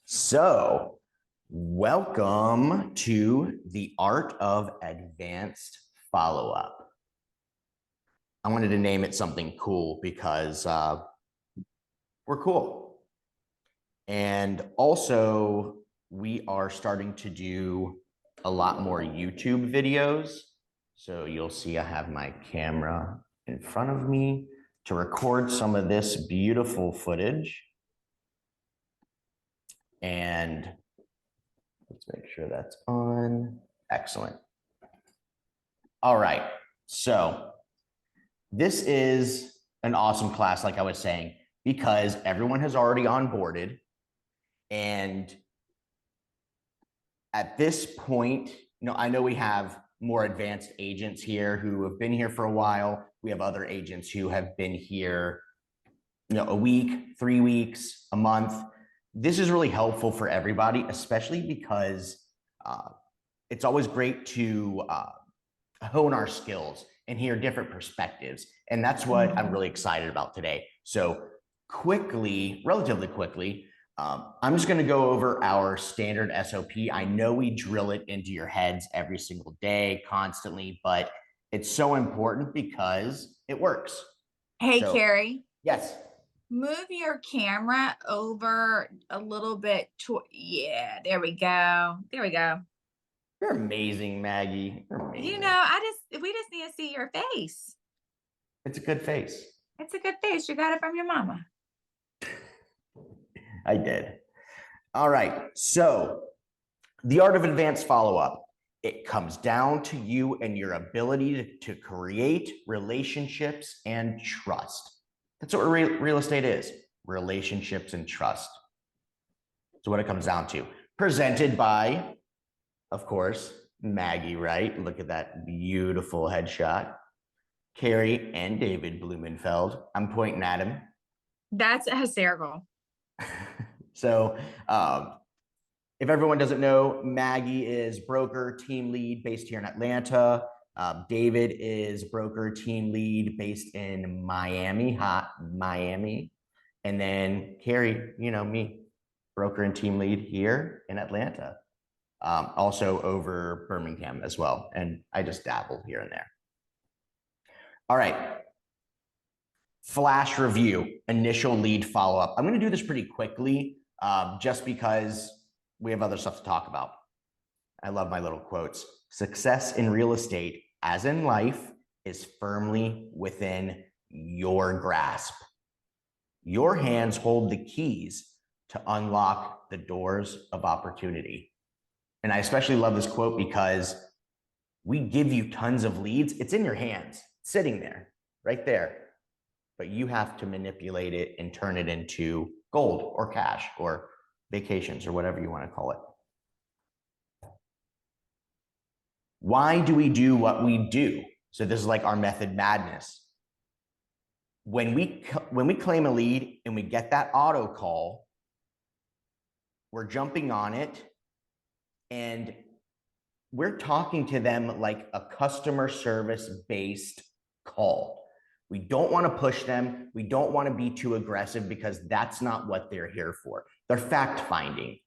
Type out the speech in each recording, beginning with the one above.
So, welcome to the Art of Advanced Follow-Up. I wanted to name it something cool because we're cool. And also, we are starting to do a lot more YouTube videos. So you'll see I have my camera in front of me to record some of this beautiful footage. And let's make sure that's on. Excellent. All right. So this is an awesome class, like I was saying, because everyone has already onboarded. And at this point, I know we have more advanced agents here who have been here for a while. We have other agents who have been here, a week, 3 weeks, a month. This is really helpful for everybody, especially because it's always great to hone our skills and hear different perspectives. And that's what I'm really excited about today. So relatively quickly, I'm just going to go over our standard SOP. I know we drill it into your heads every single day, constantly, but it's so important because it works. Hey, Carrie. Yes. Move your camera over a little bit. Yeah, there we go. There we go. You're amazing, Maggie. You're amazing. We just need to see your face. It's a good face. It's a good face. You got it from your mama. I did. All right. So the art of advanced follow-up. It comes down to you and your ability to create relationships and trust. That's what real estate is. Relationships and trust. So what it comes down to. Presented by, of course, Maggie, right? Look at that beautiful headshot. Carrie and David Blumenfeld. I'm pointing at him. That's hysterical. So if everyone doesn't know, Maggie is broker team lead based here in Atlanta. David is broker team lead based in Miami, hot Miami. And then Carrie, me, broker and team lead here in Atlanta. Also over Birmingham as well. And I just dabble here and there. All right. Flash review, initial lead follow-up. I'm going to do this pretty quickly just because we have other stuff to talk about. I love my little quotes. Success in real estate, as in life, is firmly within your grasp. Your hands hold the keys to unlock the doors of opportunity. And I especially love this quote because we give you tons of leads. It's in your hands, sitting there, right there. But you have to manipulate it and turn it into gold or cash or vacations or whatever you want to call it. Why do we do what we do? So this is like our method madness. When we claim a lead and we get that auto call, we're jumping on it and we're talking to them like a customer service based call. We don't want to push them. We don't want to be too aggressive because that's not what they're here for. They're fact finding.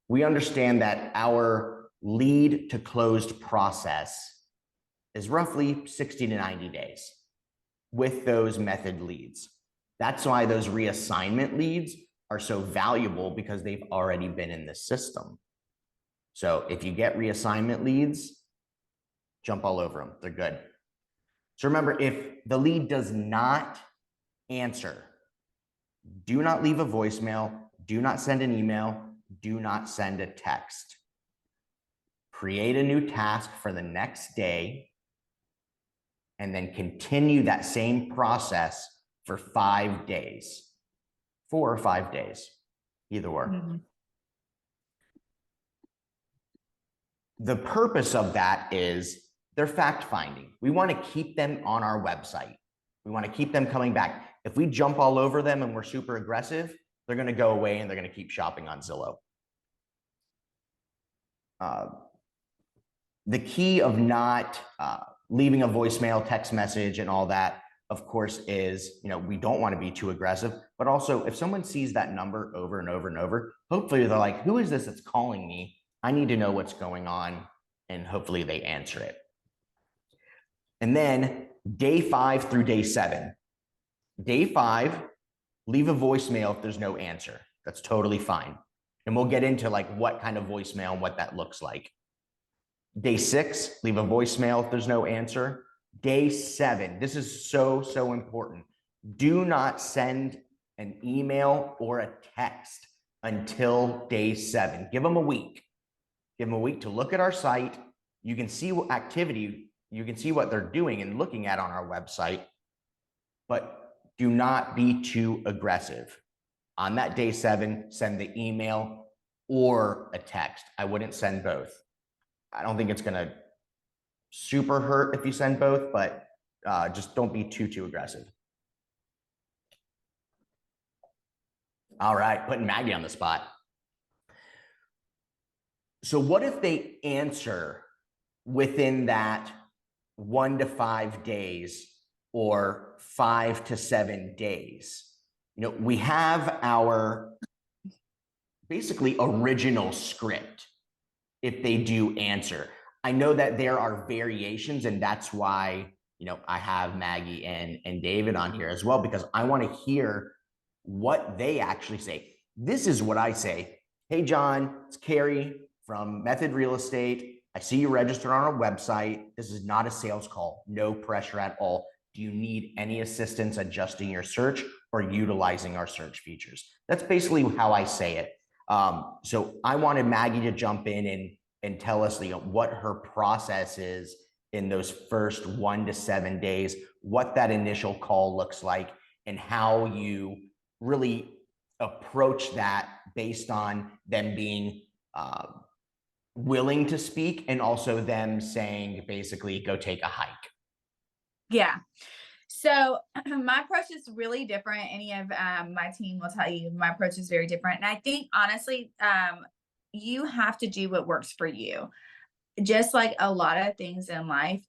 We understand that our lead to closed process is roughly 60 to 90 days with those method leads. That's why those reassignment leads are so valuable because they've already been in the system. So if you get reassignment leads, jump all over them. They're good. So remember, if the lead does not answer, do not leave a voicemail, do not send an email, do not send a text. Create a new task for the next day, and then continue that same process for 5 days, 4 or 5 days, either or. The purpose of that is they're fact finding. We want to keep them on our website. We want to keep them coming back. If we jump all over them and we're super aggressive, they're going to go away and they're going to keep shopping on Zillow. The key of not leaving a voicemail, text message, and all that, of course, is, we don't want to be too aggressive, but also if someone sees that number over and over and over, hopefully they're like, who is this that's calling me? I need to know what's going on. And hopefully they answer it. And then day 5 through day 7. Day 5, leave a voicemail if there's no answer. That's totally fine. And we'll get into like what kind of voicemail and what that looks like. Day 6, leave a voicemail if there's no answer. Day 7, this is so important. Do not send an email or a text until day 7. Give them a week. Give them a week to look at our site. You can see what activity, you can see what they're doing and looking at on our website, but do not be too aggressive. On that day 7, send the email or a text. I wouldn't send both. I don't think it's going to super hurt if you send both, but just don't be too aggressive. All right, putting Maggie on the spot. So what if they answer within that 1 to 5 days or 5 to 7 days? We have our basically original script if they do answer. I know that there are variations, and that's why, I have Maggie and David on here as well, because I want to hear what they actually say. This is what I say. Hey, John, it's Carrie from Method Real Estate. I see you registered on our website. This is not a sales call. No pressure at all. Do you need any assistance adjusting your search or utilizing our search features? That's basically how I say it. So I wanted Maggie to jump in and tell us what her process is in those first 1 to 7 days, what that initial call looks like, and how you really approach that based on them being willing to speak and also them saying basically go take a hike. Yeah. So my approach is really different. Any of my team will tell you my approach is very different. And I think honestly, you have to do what works for you. Just like a lot of things in life,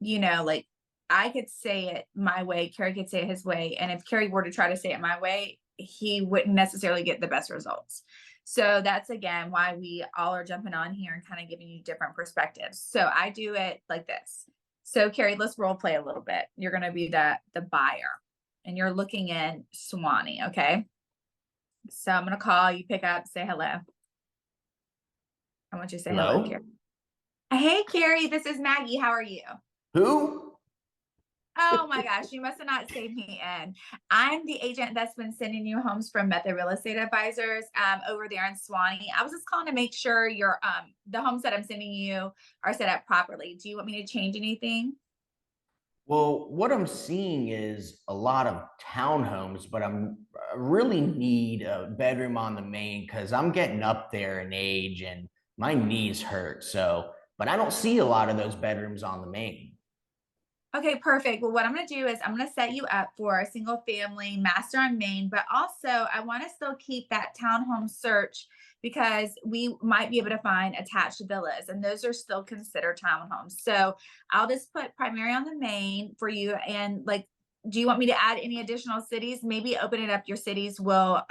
like I could say it my way, Kerry could say it his way. And if Kerry were to try to say it my way, he wouldn't necessarily get the best results. So that's again why we all are jumping on here and kind of giving you different perspectives. So I do it like this. So Kerry, let's role play a little bit. You're going to be the buyer and you're looking in Suwannee. Okay. So I'm going to call you, pick up, say hello. I want you to say hello, Kerry. Hey, Kerry, this is Maggie. How are you? Who? Oh my gosh, you must have not saved me in. I'm the agent that's been sending you homes from Method Real Estate Advisors over there in Suwannee. I was just calling to make sure your the homes that I'm sending you are set up properly. Do you want me to change anything? Well, what I'm seeing is a lot of townhomes, but I really need a bedroom on the main because I'm getting up there in age and my knees hurt. So, but I don't see a lot of those bedrooms on the main. Okay, perfect. Well, what I'm going to do is I'm going to set you up for a single family master on main, but also I want to still keep that townhome search because we might be able to find attached villas and those are still considered townhomes. So I'll just put primary on the main for you. And like, do you want me to add any additional cities? Maybe opening up your cities will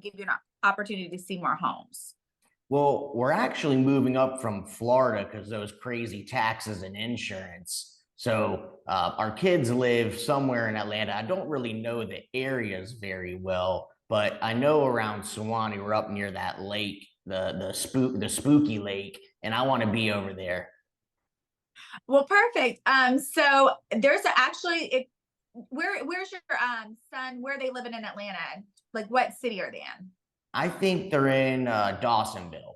give you an opportunity to see more homes. Well, we're actually moving up from Florida because those crazy taxes and insurance. So our kids live somewhere in Atlanta. I don't really know the areas very well, but I know around Suwannee, we're up near that lake, the spooky lake, and I want to be over there. Well, perfect. So there's actually where's your son? Where are they living in Atlanta? Like what city are they in? I think they're in Dawsonville.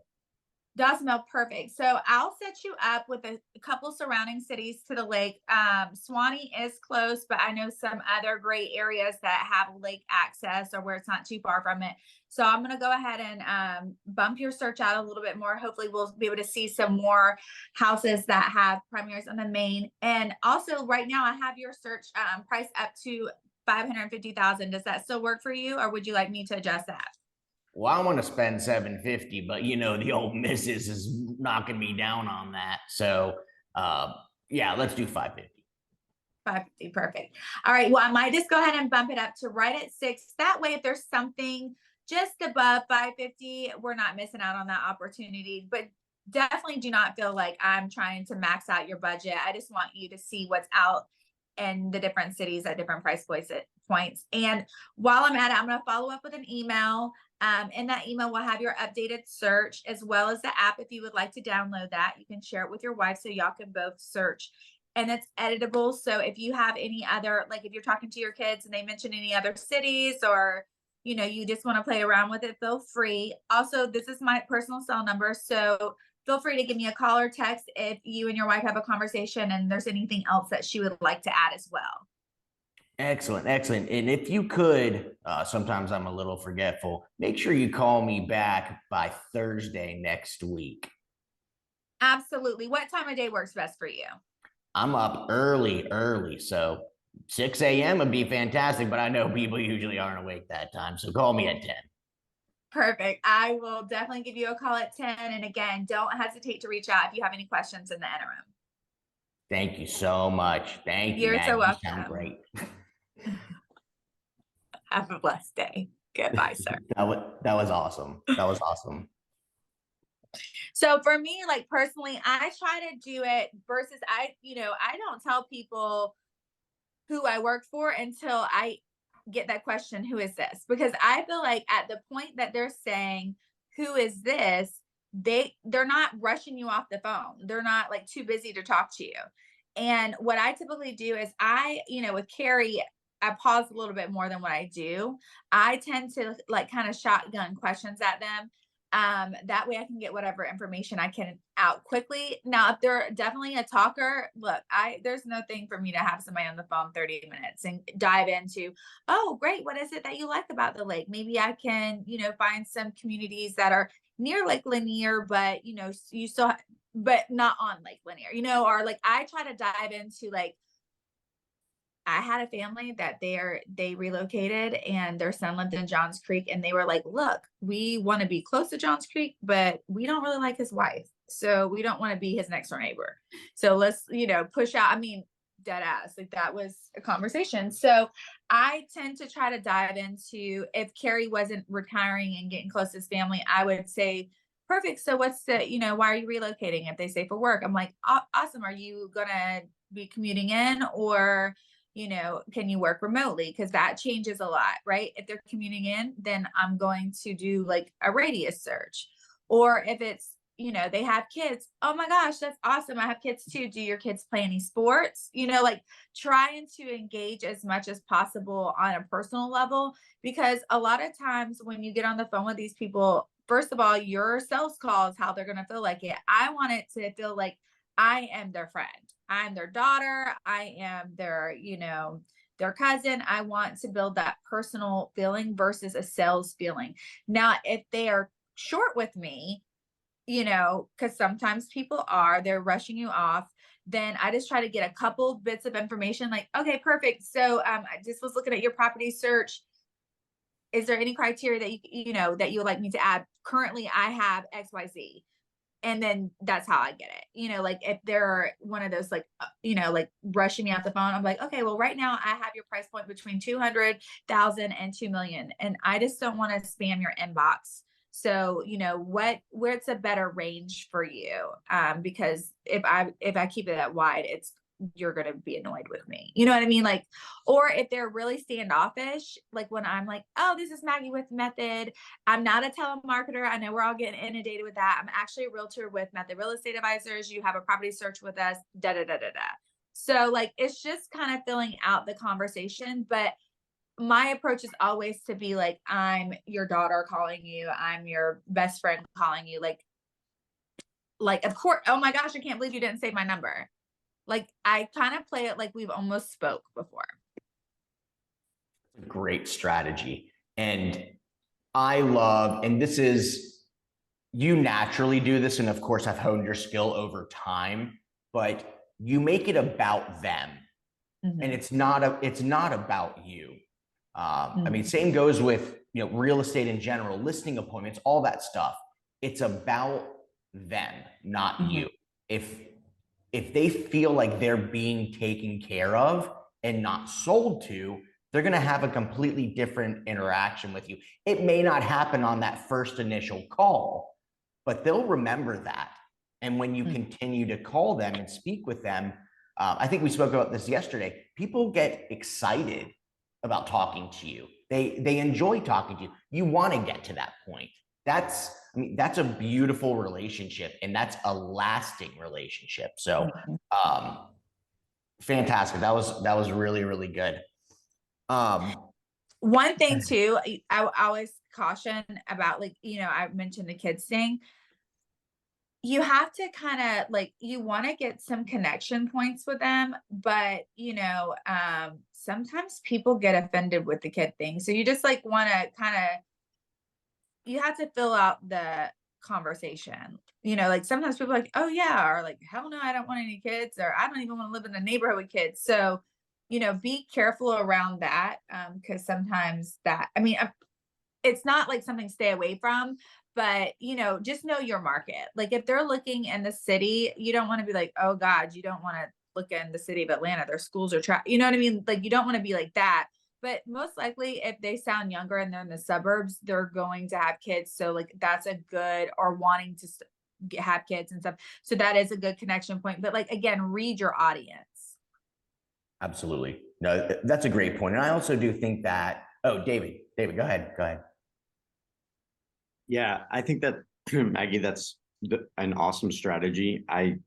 Dawsonville, perfect. So I'll set you up with a couple surrounding cities to the lake. Suwannee is close, but I know some other great areas that have lake access or where it's not too far from it. So I'm going to go ahead and bump your search out a little bit more. Hopefully we'll be able to see some more houses that have primaries on the main. And also right now I have your search price up to 550,000. Does that still work for you or would you like me to adjust that? Well, I want to spend 750, but the old missus is knocking me down on that. So, yeah, let's do 550. 550, perfect. All right, well, I might just go ahead and bump it up to right at 6. That way, if there's something just above 550, we're not missing out on that opportunity. But definitely do not feel like I'm trying to max out your budget. I just want you to see what's out in the different cities at different price points. And while I'm at it, I'm going to follow up with an email. In that email, we'll have your updated search as well as the app. If you would like to download that, you can share it with your wife so y'all can both search. And it's editable. So if you have any other, like if you're talking to your kids and they mention any other cities, or you just want to play around with it, feel free. Also, this is my personal cell number, so feel free to give me a call or text if you and your wife have a conversation and there's anything else that she would like to add as well. Excellent, excellent. And if you could, sometimes I'm a little forgetful, make sure you call me back by Thursday next week. Absolutely. What time of day works best for you? I'm up early, so 6 a.m. would be fantastic, but I know people usually aren't awake that time, so call me at 10. Perfect. I will definitely give you a call at 10. And again, don't hesitate to reach out if you have any questions in the interim. Thank you so much. Thank you, You're so Maggie. You welcome. sound great. Have a blessed day. Goodbye, sir. That was awesome. That was awesome. So for me, like personally, I try to do it versus I don't tell people who I work for until I get that question, who is this? Because I feel like at the point that they're saying, who is this? They're not rushing you off the phone. They're not like too busy to talk to you. And what I typically do is with Carrie, I pause a little bit more than what I do. I tend to like kind of shotgun questions at them. That way I can get whatever information I can out quickly. Now, if they're definitely a talker, look, there's no thing for me to have somebody on the phone 30 minutes and dive into, oh, great, what is it that you like about the lake? Maybe I can, find some communities that are near Lake Lanier, but you still, but not on Lake Lanier, or like I try to dive into like, I had a family that they relocated and their son lived in Johns Creek, and they were like, look, we want to be close to Johns Creek, but we don't really like his wife. So we don't want to be his next door neighbor. So let's, push out. I mean, dead ass. Like that was a conversation. So I tend to try to dive into, if Carrie wasn't retiring and getting close to his family, I would say, perfect. So what's the, why are you relocating? If they say for work, I'm like, awesome. Are you going to be commuting in, or can you work remotely? Because that changes a lot, right? If they're commuting in, then I'm going to do like a radius search. Or if it's, they have kids, oh my gosh, that's awesome. I have kids too. Do your kids play any sports? Like trying to engage as much as possible on a personal level, because a lot of times when you get on the phone with these people, first of all, your sales call is how they're going to feel like it. I want it to feel like I am their friend. I'm their daughter. I am their cousin. I want to build that personal feeling versus a sales feeling. Now, if they are short with me, because sometimes people they're rushing you off, then I just try to get a couple bits of information like, okay, perfect. So I just was looking at your property search. Is there any criteria that that you would like me to add? Currently, I have XYZ. And then that's how I get it. Like if they're one of those, like, like rushing me off the phone, I'm like, okay, well, right now I have your price point between 200,000 and 2 million. And I just don't want to spam your inbox. So, where's a better range for you? Because if I keep it that wide, you're going to be annoyed with me. You know what I mean? Like, or if they're really standoffish, like when I'm like, oh, this is Maggie with Method. I'm not a telemarketer. I know we're all getting inundated with that. I'm actually a realtor with Method Real Estate Advisors. You have a property search with us, da, da, da, da, da. So like, it's just kind of filling out the conversation. But my approach is always to be like, I'm your daughter calling you. I'm your best friend calling you. Like, of course, oh my gosh, I can't believe you didn't save my number. Like I kind of play it like we've almost spoke before. Great strategy. And I love, and this is, you naturally do this. And of course I've honed your skill over time, but you make it about them. Mm-hmm. And it's not about you. I mean, same goes with, real estate in general, listing appointments, all that stuff. It's about them, not you. If they feel like they're being taken care of, and not sold to, they're going to have a completely different interaction with you. It may not happen on that first initial call, but they'll remember that. And when you continue to call them and speak with them, I think we spoke about this yesterday. People get excited about talking to you. They enjoy talking to you. You want to get to that point. That's, I mean, that's a beautiful relationship, and that's a lasting relationship. So, fantastic. That was really, really good. One thing too, I always caution about, like, I mentioned the kids thing. You have to kind of like, you want to get some connection points with them, but sometimes people get offended with the kid thing. So you just like want to kind of, you have to fill out the conversation. Like sometimes people are like, oh yeah, or like, hell no, I don't want any kids, or I don't even want to live in a neighborhood with kids. So, be careful around that. Because sometimes that, I mean, it's not like something to stay away from, but just know your market. Like if they're looking in the city, you don't want to be like, oh God, you don't want to look in the city of Atlanta. Their schools are you know what I mean? Like you don't want to be like that. But most likely if they sound younger and they're in the suburbs, they're going to have kids. So like that's a good, or wanting to have kids and stuff. So that is a good connection point. But like, again, read your audience. Absolutely. No, that's a great point. And I also do think that, oh, David, go ahead. Go ahead. Yeah, I think that Maggie, that's an awesome strategy. I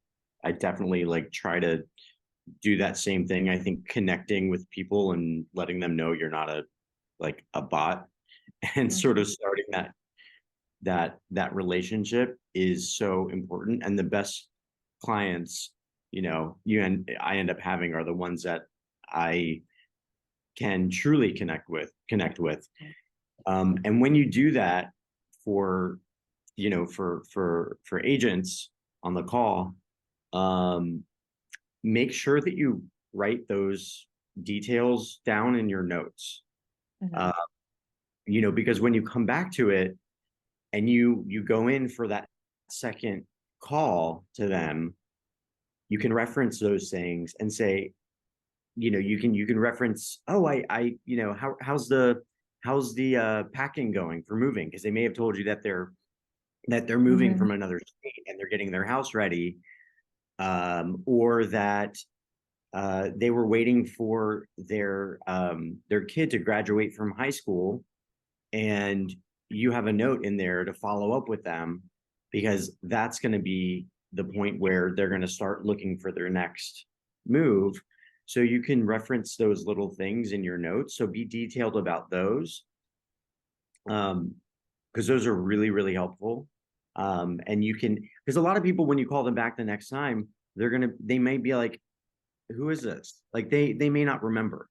definitely like try to do that same thing. I think connecting with people and letting them know you're not a bot and sort of starting that relationship is so important. And the best clients, I end up having are the ones that I can truly connect with. And when you do that for agents on the call, make sure that you write those details down in your notes. Because when you come back to it and you go in for that second call to them, you can reference those things and say, you can reference, oh, how's the packing going for moving? Because they may have told you that they're moving from another state and they're getting their house ready, or that they were waiting for their kid to graduate from high school, and you have a note in there to follow up with them, because that's going to be the point where they're going to start looking for their next move. So you can reference those little things in your notes. So be detailed about those, because those are really, really helpful. And you can, because a lot of people, when you call them back the next time, they may be like, who is this? Like they may not remember.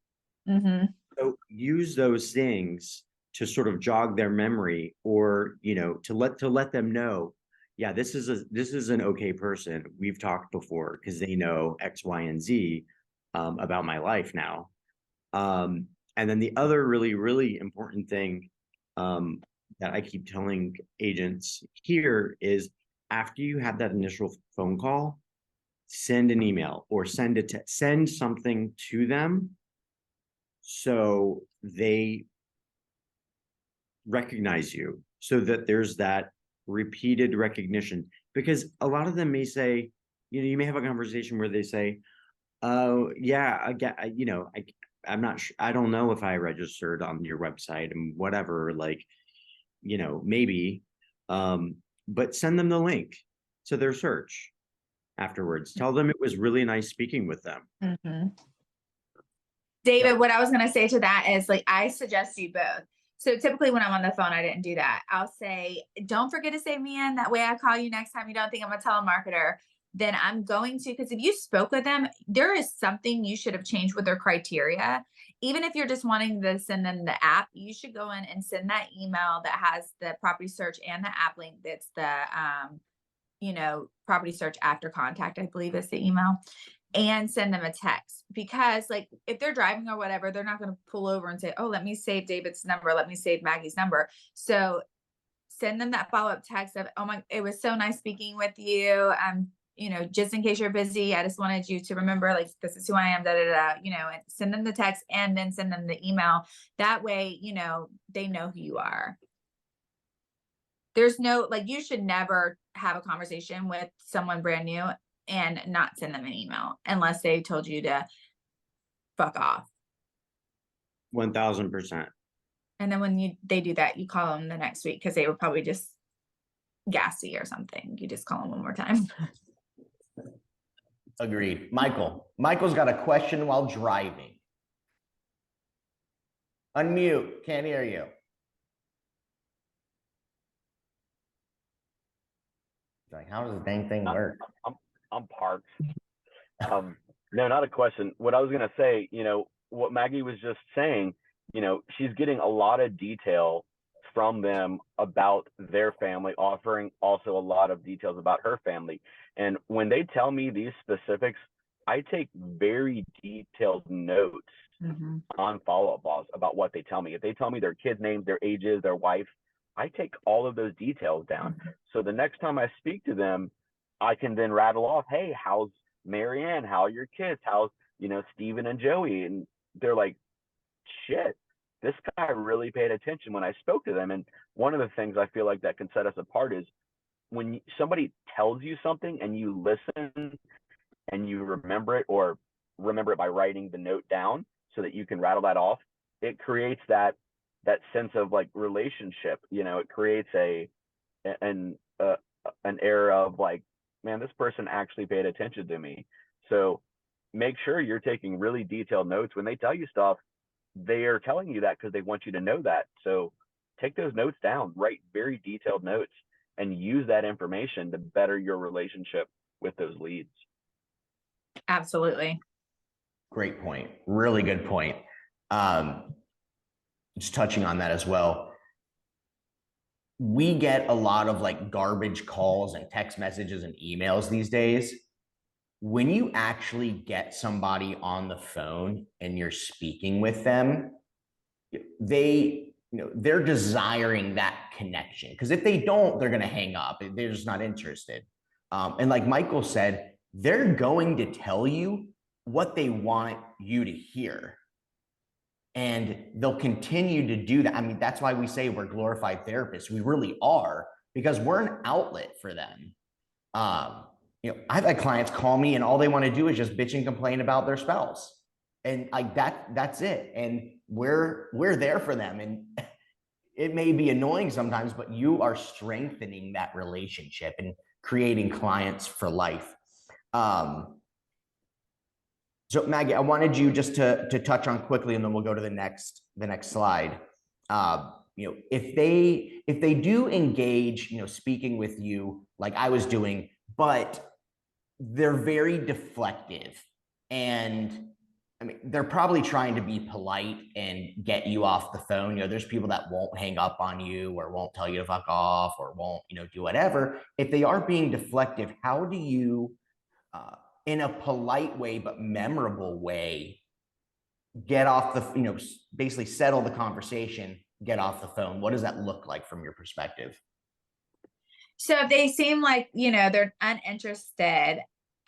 So use those things to sort of jog their memory, or, to let them know, yeah, this is an okay person. We've talked before because they know X, Y, and Z about my life now. And then the other really, really important thing that I keep telling agents here is, after you have that initial phone call, send an email or send something to them so they recognize you, so that there's that repeated recognition. Because a lot of them may say, you may have a conversation where they say, oh yeah, I'm not sure, I don't know if I registered on your website and whatever, like, maybe, but send them the link to their search afterwards. Tell them it was really nice speaking with them. David, what I was going to say to that is, like, I suggest you both. So typically when I'm on the phone, I didn't do that. I'll say, don't forget to say me in. That way I call you next time you don't think I'm a telemarketer. Then I'm going to, because if you spoke with them, there is something you should have changed with their criteria. Even if you're just wanting to send them the app, you should go in and send that email that has the property search and the app link. That's the, property search after contact, I believe is the email, and send them a text. Because like if they're driving or whatever, they're not going to pull over and say, oh, let me save David's number. Let me save Maggie's number. So send them that follow-up text of, oh my, it was so nice speaking with you. just in case you're busy, I just wanted you to remember, like, this is who I am, and send them the text and then send them the email. That way, they know who you are. There's no, like, you should never have a conversation with someone brand new and not send them an email unless they told you to fuck off. 1000%. And then when they do that, you call them the next week because they were probably just gassy or something. You just call them one more time. Agreed. Michael's got a question while driving. Unmute. Can't hear you. Like, how does the dang thing work? I'm parked. No, not a question. What I was gonna say, what Maggie was just saying, she's getting a lot of detail from them about their family, offering also a lot of details about her family. And when they tell me these specifics, I take very detailed notes on follow-up calls about what they tell me. If they tell me their kids' names, their ages, their wife, I take all of those details down. So the next time I speak to them, I can then rattle off, hey, how's Marianne? How are your kids? How's, Steven and Joey? And they're like, shit, this guy really paid attention when I spoke to them. And one of the things I feel like that can set us apart is when somebody tells you something and you listen and you remember it, or remember it by writing the note down so that you can rattle that off, it creates that sense of like relationship. It creates an air of like, man, this person actually paid attention to me. So make sure you're taking really detailed notes. When they tell you stuff, they are telling you that because they want you to know that. So take those notes down, write very detailed notes, and use that information to better your relationship with those leads. Absolutely. Great point. Really good point. Just touching on that as well. We get a lot of like garbage calls and text messages and emails these days. When you actually get somebody on the phone and you're speaking with them, they're desiring that connection, because if they don't, they're going to hang up. They're just not interested. And like Michael said, they're going to tell you what they want you to hear. And they'll continue to do that. I mean, that's why we say we're glorified therapists. We really are, because we're an outlet for them. I've had clients call me and all they want to do is just bitch and complain about their spouse. And like that's it. And we're there for them. And it may be annoying sometimes, but you are strengthening that relationship and creating clients for life. So Maggie, I wanted you just to touch on quickly, and then we'll go to the next slide. If they do engage, speaking with you like I was doing, but they're very deflective, and I mean, they're probably trying to be polite and get you off the phone. There's people that won't hang up on you or won't tell you to fuck off or won't, do whatever. If they are being deflective, how do you, in a polite way but memorable way, get off the, basically settle the conversation, get off the phone? What does that look like from your perspective? So if they seem like, they're uninterested,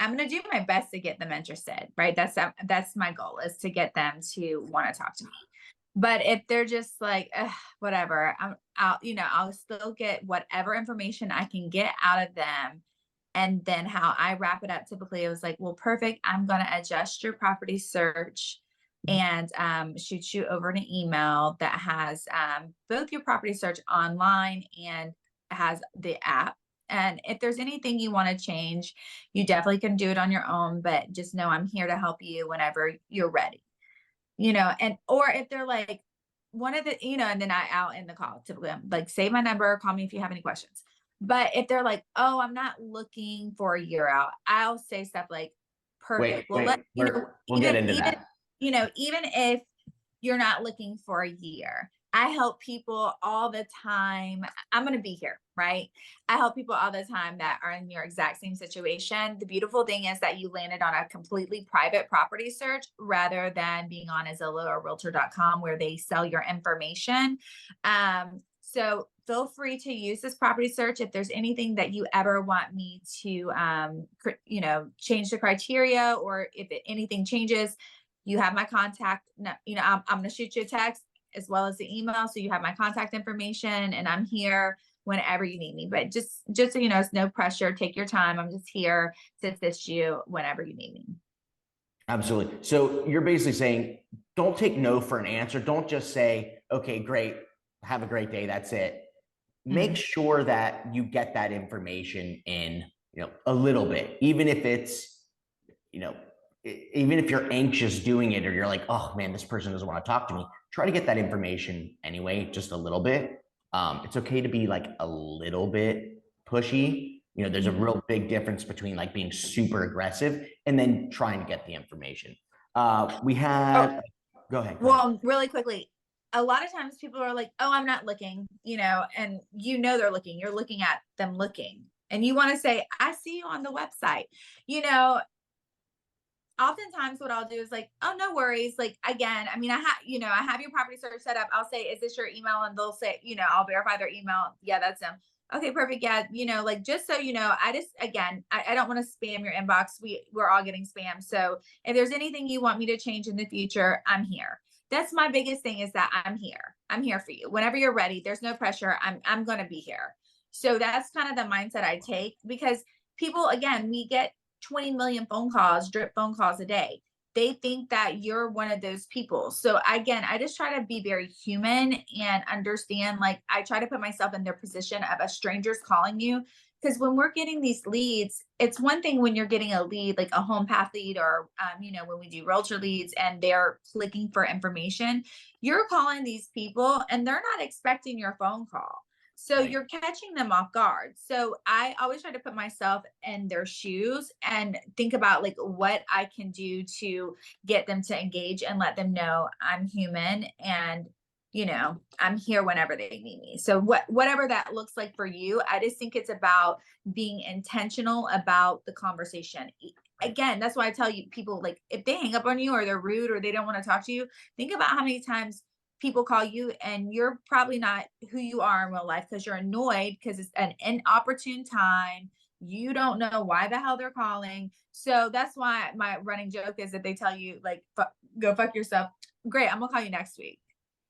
I'm going to do my best to get them interested, right? That's my goal, is to get them to want to talk to me. But if they're just like, whatever, I'll still get whatever information I can get out of them. And then how I wrap it up, typically it was like, well, perfect. I'm going to adjust your property search and shoot you over an email that has both your property search online and has the app. And if there's anything you want to change, you definitely can do it on your own, but just know I'm here to help you whenever you're ready, or if they're like one of the, and then I'll end the call. Typically I'm like, save my number, call me if you have any questions. But if they're like, oh, I'm not looking for a year out, I'll say stuff like, perfect. We'll get into that. Even if you're not looking for a year, I help people all the time. I'm going to be here, right? I help people all the time that are in your exact same situation. The beautiful thing is that you landed on a completely private property search rather than being on a Zillow or Realtor.com where they sell your information. So feel free to use this property search if there's anything that you ever want me to, change the criteria, or if anything changes, you have my contact. No, I'm going to shoot you a text as well as the email, so you have my contact information, and I'm here whenever you need me. But just so you know, it's no pressure. Take your time. I'm just here to assist you whenever you need me. Absolutely. So you're basically saying, don't take no for an answer. Don't just say, okay, great, have a great day, that's it. Make sure that you get that information in, a little bit, even if it's, even if you're anxious doing it, or you're like, oh man, this person doesn't want to talk to me, try to get that information anyway, just a little bit. It's okay to be like a little bit pushy. There's a real big difference between like being super aggressive and then trying to get the information. We had, go ahead. Well, really quickly, a lot of times people are like, oh, I'm not looking, and they're looking. You're looking at them looking. And you want to say, I see you on the website. Oftentimes what I'll do is like, oh, no worries. Like, again, I have your property search set up. I'll say, is this your email? And they'll say, I'll verify their email. Yeah, that's them. Okay, perfect. Yeah. Like, just so you know, I don't want to spam your inbox. We're all getting spam. So if there's anything you want me to change in the future, I'm here. That's my biggest thing, is that I'm here. I'm here for you. Whenever you're ready, there's no pressure. I'm going to be here. So that's kind of the mindset I take, because people, again, we get 20 million drip phone calls a day. They think that you're one of those people. So again, I just try to be very human and understand, like, I try to put myself in their position of a stranger's calling you. Because when we're getting these leads, it's one thing when you're getting a lead, like a home path lead, or, when we do realtor leads and they're clicking for information, you're calling these people and they're not expecting your phone call. So Right. you're catching them off guard. So I always try to put myself in their shoes and think about like what I can do to get them to engage and let them know I'm human, and I'm here whenever they need me. So whatever that looks like for you, I just think it's about being intentional about the conversation. Again, that's why I tell you, people, like, if they hang up on you or they're rude or they don't want to talk to you, think about how many times people call you and you're probably not who you are in real life, because you're annoyed because it's an inopportune time. You don't know why the hell they're calling. So that's why my running joke is that they tell you, like, go fuck yourself. Great, I'm gonna call you next week,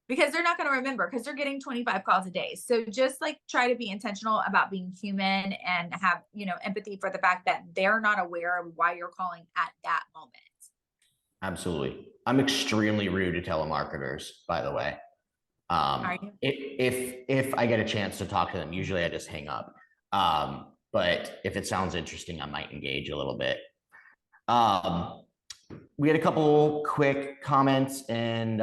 because they're not going to remember, because they're getting 25 calls a day. So just like try to be intentional about being human and have, empathy for the fact that they're not aware of why you're calling at that moment. Absolutely. I'm extremely rude to telemarketers, by the way. Are you? If I get a chance to talk to them, usually I just hang up. But if it sounds interesting, I might engage a little bit. We had a couple quick comments and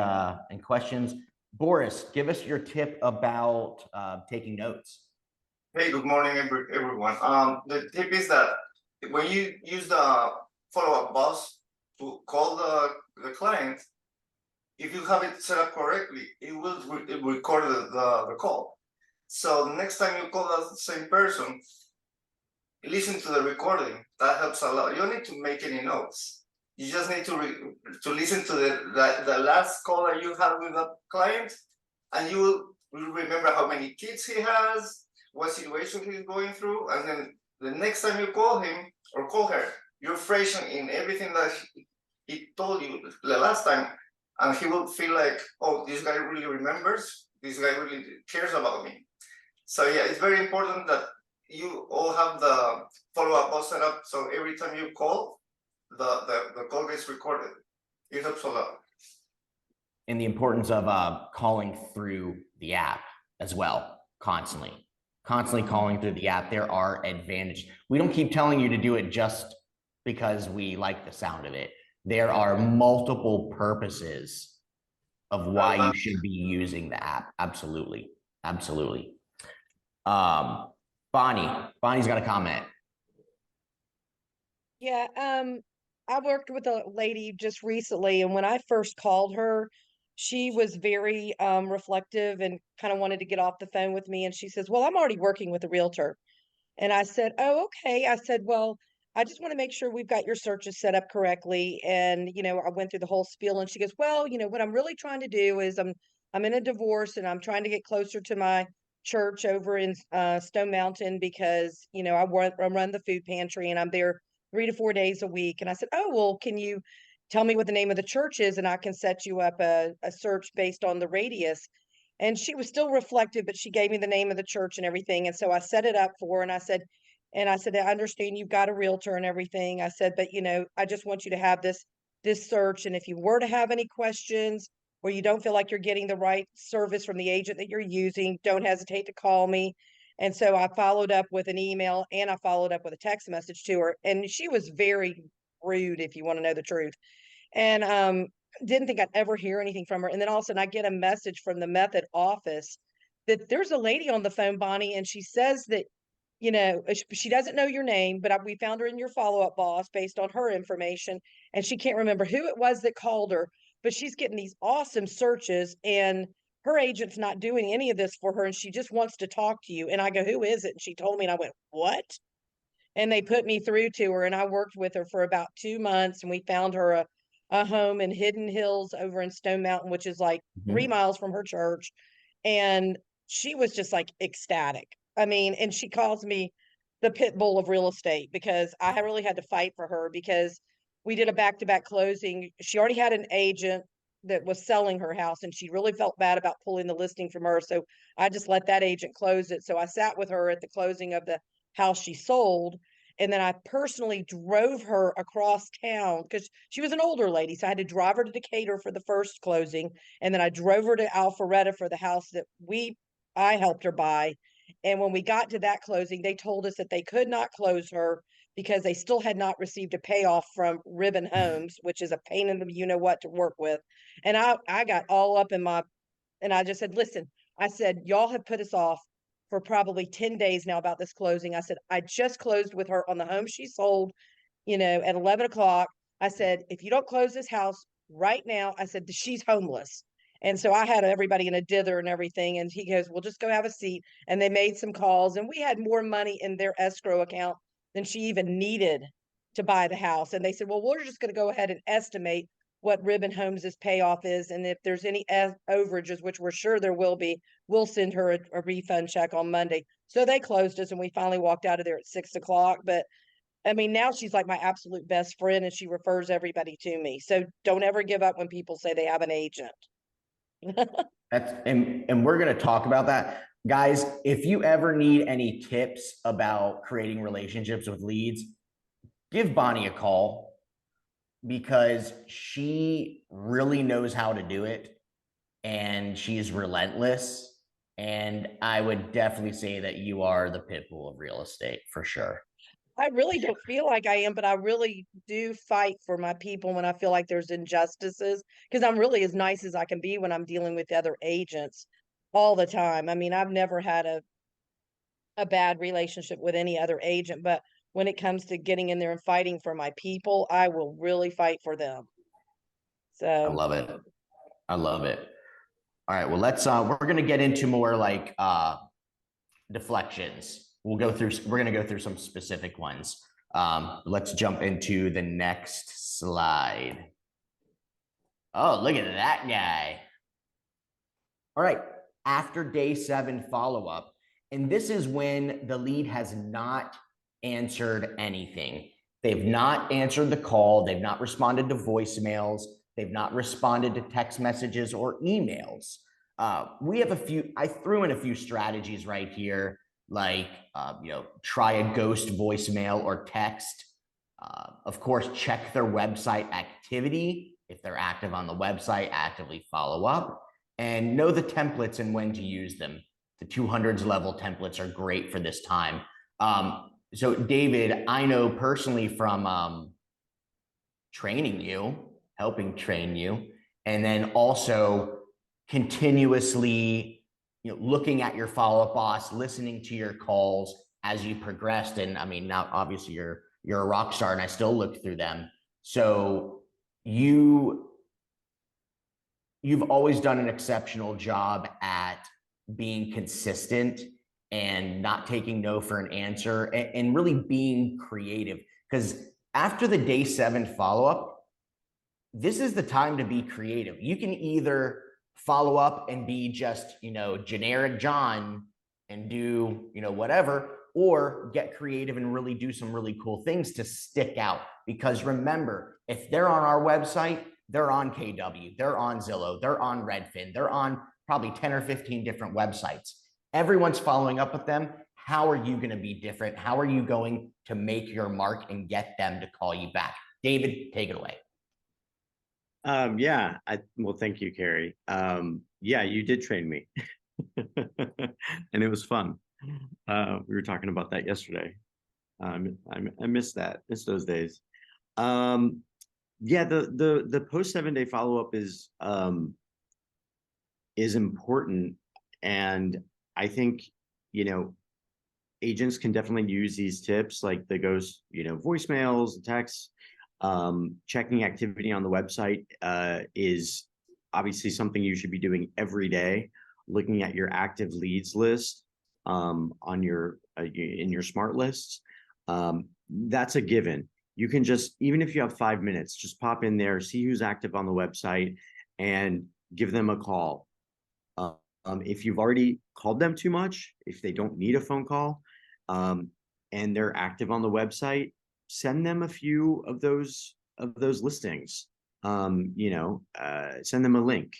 questions. Boris, give us your tip about taking notes. Hey, good morning, everyone. The tip is that when you use the follow-up boss to call the client, if you have it set up correctly, it will record the call. So the next time you call the same person, listen to the recording. That helps a lot. You don't need to make any notes. You just need to listen to the last call that you had with the client, and you will remember how many kids he has, what situation he's going through, and then the next time you call him or call her, you're fresh in everything that he told you the last time, and he will feel like, oh, this guy really remembers, this guy really cares about me. So yeah, it's very important that you all have the follow-up boss set up, so every time you call, the call gets recorded. It helps a lot. And the importance of calling through the app as well, constantly calling through the app. There are advantages. We don't keep telling you to do it just because we like the sound of it. There are multiple purposes of why you should be using the app. Absolutely. Bonnie's got a comment. Yeah, I worked with a lady just recently, and when I first called her, she was very reflective and kind of wanted to get off the phone with me. And she says, well, I'm already working with a realtor. And I said, oh, okay. I said, well, I just want to make sure we've got your searches set up correctly. And, I went through the whole spiel, and she goes, well, what I'm really trying to do is I'm in a divorce and I'm trying to get closer to my church over in Stone Mountain because, you know, I run the food pantry and I'm there 3 to 4 days a week. And I said, oh, well, can you tell me what the name of the church is? And I can set you up a search based on the radius. And she was still reflective, but she gave me the name of the church and everything. And so I set it up for her and I said, I understand you've got a realtor and everything. I said, but you know, I just want you to have this search. And if you were to have any questions or you don't feel like you're getting the right service from the agent that you're using, don't hesitate to call me. And so I followed up with an email and I followed up with a text message to her. And she was very rude, if you want to know the truth. And didn't think I'd ever hear anything from her. And then all of a sudden I get a message from the Method office that there's a lady on the phone, Bonnie, and she says that, you know, she doesn't know your name, but we found her in your follow-up boss based on her information. And she can't remember who it was that called her, but she's getting these awesome searches and her agent's not doing any of this for her. And she just wants to talk to you. And I go, who is it? And she told me, and I went, what? And they put me through to her and I worked with her for about 2 months and we found her a home in Hidden Hills over in Stone Mountain, which is like 3 miles from her church. And she was just like ecstatic. I mean, and she calls me the pit bull of real estate because I really had to fight for her because we did a back-to-back closing. She already had an agent that was selling her house and she really felt bad about pulling the listing from her. So I just let that agent close it. So I sat with her at the closing of the house she sold. And then I personally drove her across town because she was an older lady. So I had to drive her to Decatur for the first closing. And then I drove her to Alpharetta for the house that I helped her buy. And when we got to that closing, they told us that they could not close her because they still had not received a payoff from Ribbon Homes, which is a pain in the you know what to work with. And I got all up in and I just said, listen, I said, y'all have put us off for probably 10 days now about this closing. I said, I just closed with her on the home she sold, you know, at 11 o'clock. I said, if you don't close this house right now, I said, she's homeless. And so I had everybody in a dither and everything. And he goes, well, just go have a seat. And they made some calls and we had more money in their escrow account than she even needed to buy the house. And they said, well, we're just going to go ahead and estimate what Ribbon Homes' payoff is. And if there's any overages, which we're sure there will be, we'll send her a refund check on Monday. So they closed us and we finally walked out of there at 6 o'clock. But I mean, now she's like my absolute best friend and she refers everybody to me. So don't ever give up when people say they have an agent. And we're going to talk about that. Guys, if you ever need any tips about creating relationships with leads, give Bonnie a call because she really knows how to do it and she's relentless. And I would definitely say that you are the pit bull of real estate for sure. I really don't feel like I am, but I really do fight for my people when I feel like there's injustices because I'm really as nice as I can be when I'm dealing with other agents all the time. I mean, I've never had a bad relationship with any other agent, but when it comes to getting in there and fighting for my people, I will really fight for them. So I love it. I love it. All right, well, we're going to get into more like deflections. We're going to go through some specific ones. Let's jump into the next slide. Oh, look at that guy. All right, after day 7 follow-up, and this is when the lead has not answered anything. They've not answered the call. They've not responded to voicemails. They've not responded to text messages or emails. I threw in a few strategies right here, like, try a ghost voicemail or text. Of course, check their website activity. If they're active on the website, actively follow up and know the templates and when to use them. The 200s level templates are great for this time. So David, I know personally from helping train you, and then also continuously looking at your follow-up boss, listening to your calls as you progressed. And I mean, now obviously you're a rock star and I still look through them. So you've always done an exceptional job at being consistent and not taking no for an answer and really being creative. Because after the day 7 follow-up, this is the time to be creative. You can either follow up and be just, generic John and do, whatever, or get creative and really do some really cool things to stick out. Because remember, if they're on our website, they're on KW, they're on Zillow, they're on Redfin, they're on probably 10 or 15 different websites. Everyone's following up with them. How are you going to be different? How are you going to make your mark and get them to call you back? David, take it away. Well, thank you, Carrie. Yeah, you did train me. And it was fun. We were talking about that yesterday. I miss those days. Yeah, the post 7-day follow-up is important. And I think, agents can definitely use these tips, like the ghost, voicemails, texts. Checking activity on the website is obviously something you should be doing every day. Looking at your active leads list on your in your smart lists, that's a given. You can just, even if you have 5 minutes, just pop in there, see who's active on the website, and give them a call. If you've already called them too much, if they don't need a phone call, and they're active on the website, send them a few of those listings. Send them a link,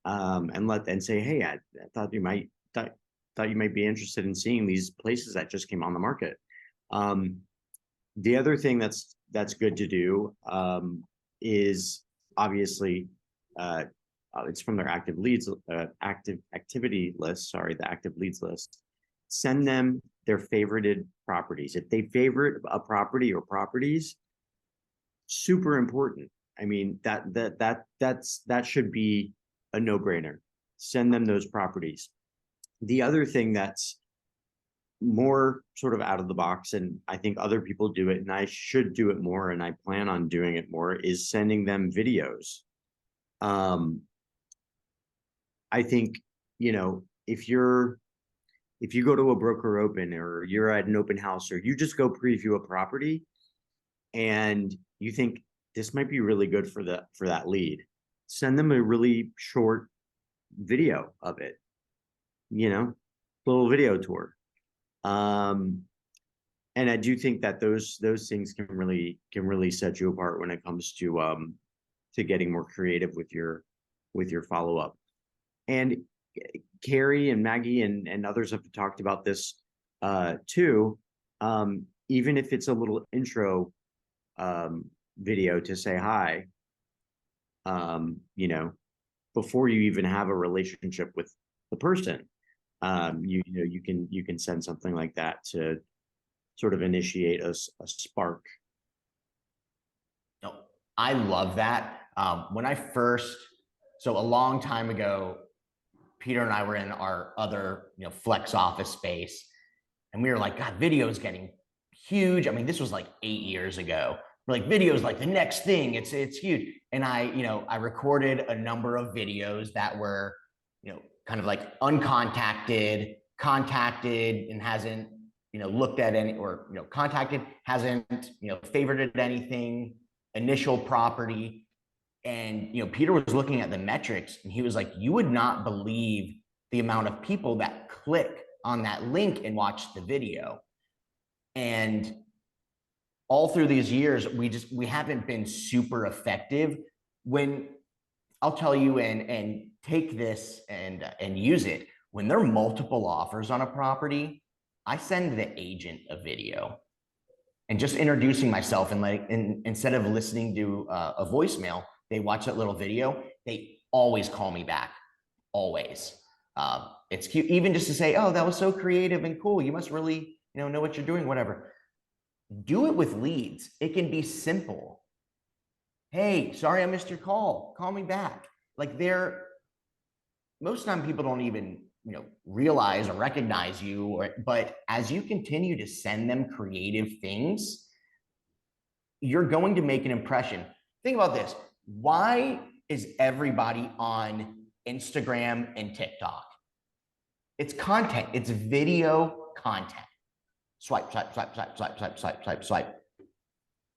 and say, hey, I thought you might be interested in seeing these places that just came on the market. The other thing that's good to do is obviously it's from their active activity list. Sorry, the active leads list. Send them their favorited properties. If they favorite a property or properties, super important. I mean, that should be a no-brainer. Send them those properties. The other thing that's more sort of out of the box, and I think other people do it, and I should do it more, and I plan on doing it more, is sending them videos. I think, if you go to a broker open, or you're at an open house, or you just go preview a property and you think this might be really good for that lead, send them a really short video of it, little video tour. And I do think that those things can really set you apart when it comes to getting more creative with your follow-up. And Carrie and Maggie and others have talked about this too. Even if it's a little intro video to say hi, before you even have a relationship with the person, you can send something like that to sort of initiate a spark. No, I love that. When I first, so a long time ago, Peter and I were in our other, flex office space, and we were like, God, video is getting huge. I mean, this was like 8 years ago. We're like, video is like the next thing. It's huge. And I recorded a number of videos that were, kind of like uncontacted, contacted, and hasn't, looked at any, or, contacted, hasn't, favorited anything, initial property. And, Peter was looking at the metrics, and he was like, you would not believe the amount of people that click on that link and watch the video. And all through these years, we haven't been super effective. When I'll tell you, and take this and use it, when there are multiple offers on a property, I send the agent a video and just introducing myself, and instead of listening to a voicemail, they watch that little video. They always call me back, always. It's cute, even just to say, oh, that was so creative and cool. You must really, know what you're doing, whatever. Do it with leads. It can be simple. Hey, sorry I missed your call. Call me back. Like, most time people don't even, realize or recognize you, but as you continue to send them creative things, you're going to make an impression. Think about this. Why is everybody on Instagram and TikTok? It's content. It's video content. Swipe, swipe, swipe, swipe, swipe, swipe, swipe, swipe, swipe.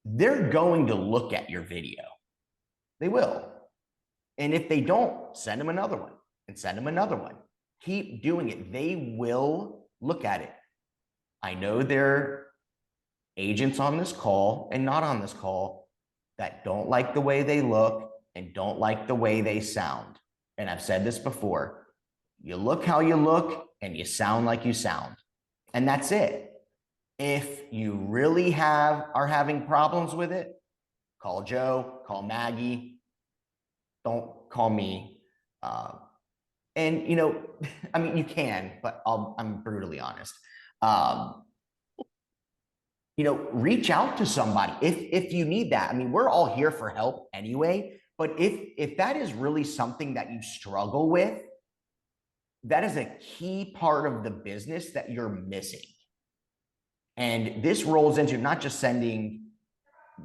They're going to look at your video. They will. And if they don't, send them another one and send them another one. Keep doing it. They will look at it. I know there are agents on this call and not on this call that don't like the way they look and don't like the way they sound. And I've said this before, you look how you look and you sound like you sound. And that's it. If you really are having problems with it, call Joe, call Maggie, don't call me. And you know, I mean, you can, but I'm brutally honest. You know, reach out to somebody if you need that. I mean, we're all here for help anyway, but if that is really something that you struggle with, that is a key part of the business that you're missing. And this rolls into not just sending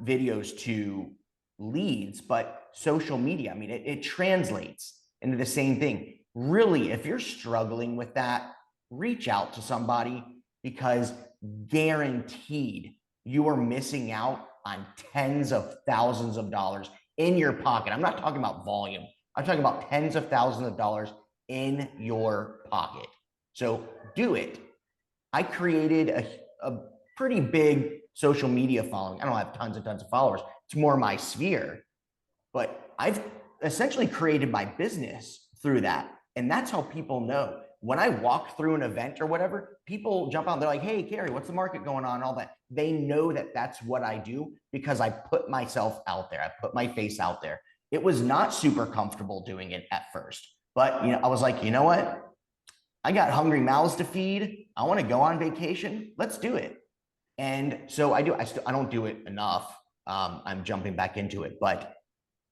videos to leads, but social media. I mean, it translates into the same thing. Really, if you're struggling with that, reach out to somebody, because guaranteed you are missing out on tens of thousands of dollars in your pocket. I'm not talking about volume. I'm talking about tens of thousands of dollars in your pocket. So do it. I created a pretty big social media following. I don't have tons and tons of followers. It's more my sphere, but I've essentially created my business through that. And that's how people know. When I walk through an event or whatever, people jump out. They're like, hey, Carrie, what's the market going on? All that. They know that that's what I do because I put myself out there. I put my face out there. It was not super comfortable doing it at first, but you know, I was like, you know what? I got hungry mouths to feed. I want to go on vacation. Let's do it. And so I do. I don't do it enough. I'm jumping back into it, but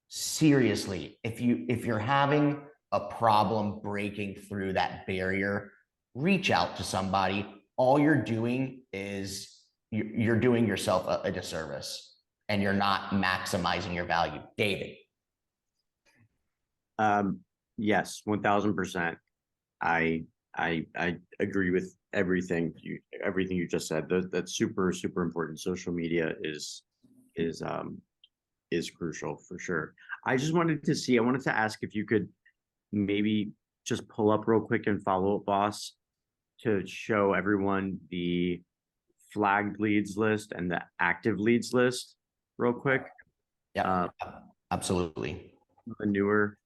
seriously, if you're having a problem breaking through that barrier, reach out to somebody. All you're doing is you're doing yourself a disservice, and you're not maximizing your value. David. Yes, 1000%. I agree with everything you just said. That's super important. Social media is crucial for sure. I wanted to ask if you could maybe just pull up real quick and Follow Up Boss to show everyone the flagged leads list and the active leads list real quick. Yeah, absolutely. The newer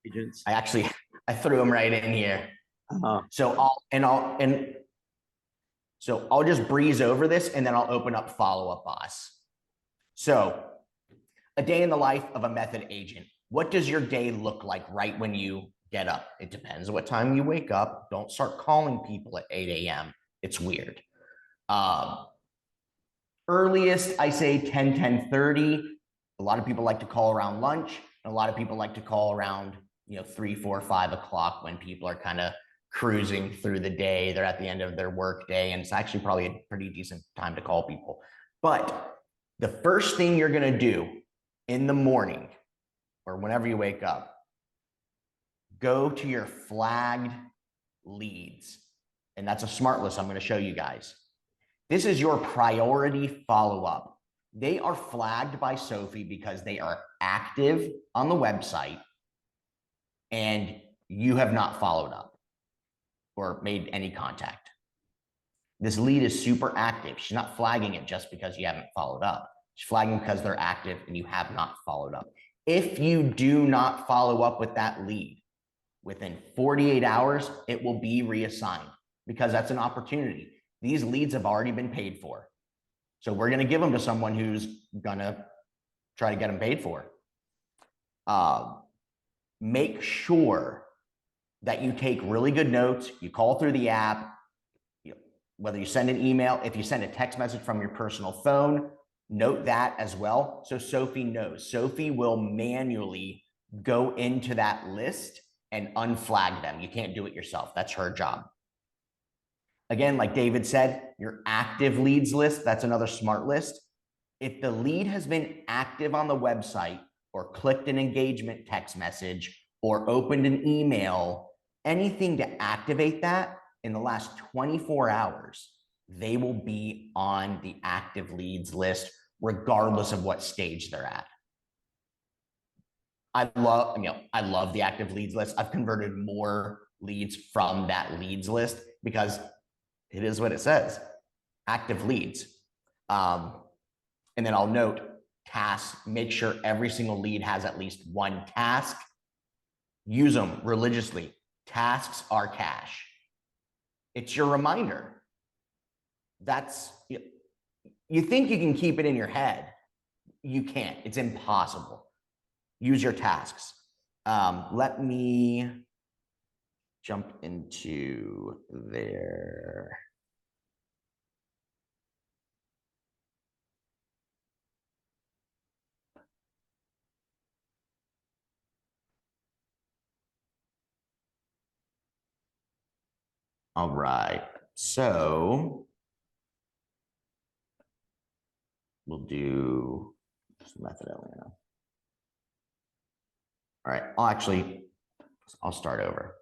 agents. I threw them right in here. So I'll just breeze over this, and then I'll open up Follow Up Boss. So a day in the life of a method agent. What does your day look like right when you get up? It depends what time you wake up. Don't start calling people at 8 a.m. It's weird. Earliest, I say 10:30. A lot of people like to call around lunch. And a lot of people like to call around 3, 4, 5 o'clock when people are kind of cruising through the day. They're at the end of their work day, and it's actually probably a pretty decent time to call people. But the first thing you're going to do in the morning or whenever you wake up, go to your flagged leads. And that's a smart list I'm going to show you guys. This is your priority follow-up. They are flagged by Sophie because they are active on the website and you have not followed up or made any contact. This lead is super active. She's not flagging it just because you haven't followed up. She's flagging because they're active and you have not followed up. If you do not follow up with that lead within 48 hours, it will be reassigned because that's an opportunity. These leads have already been paid for. So we're going to give them to someone who's going to try to get them paid for. Make sure that you take really good notes. You call through the app, whether you send an email, if you send a text message from your personal phone, note that as well. So Sophie knows. Sophie will manually go into that list and unflag them. You can't do it yourself. That's her job. Again, like David said, your active leads list, that's another smart list. If the lead has been active on the website or clicked an engagement text message or opened an email, anything to activate that in the last 24 hours, they will be on the active leads list, regardless of what stage they're at. I love the active leads list. I've converted more leads from that leads list because it is what it says, active leads. And then I'll note tasks, make sure every single lead has at least one task. Use them religiously. Tasks are cash. It's your reminder. That's, you think you can keep it in your head. You can't, it's impossible. Use your tasks. Let me jump into there. All right, so we'll do just method Atlanta. All right, I'll start over.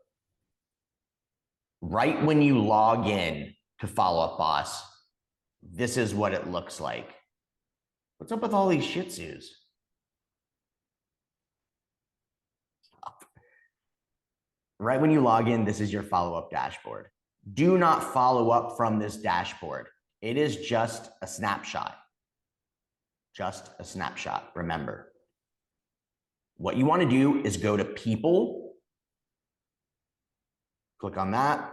Right when you log in to Follow Up Boss, this is what it looks like. What's up with all these Shih Tzus? Right when you log in, this is your follow-up dashboard. Do not follow up from this dashboard. It is just a snapshot. Just a snapshot, remember. What you want to do is go to People. Click on that.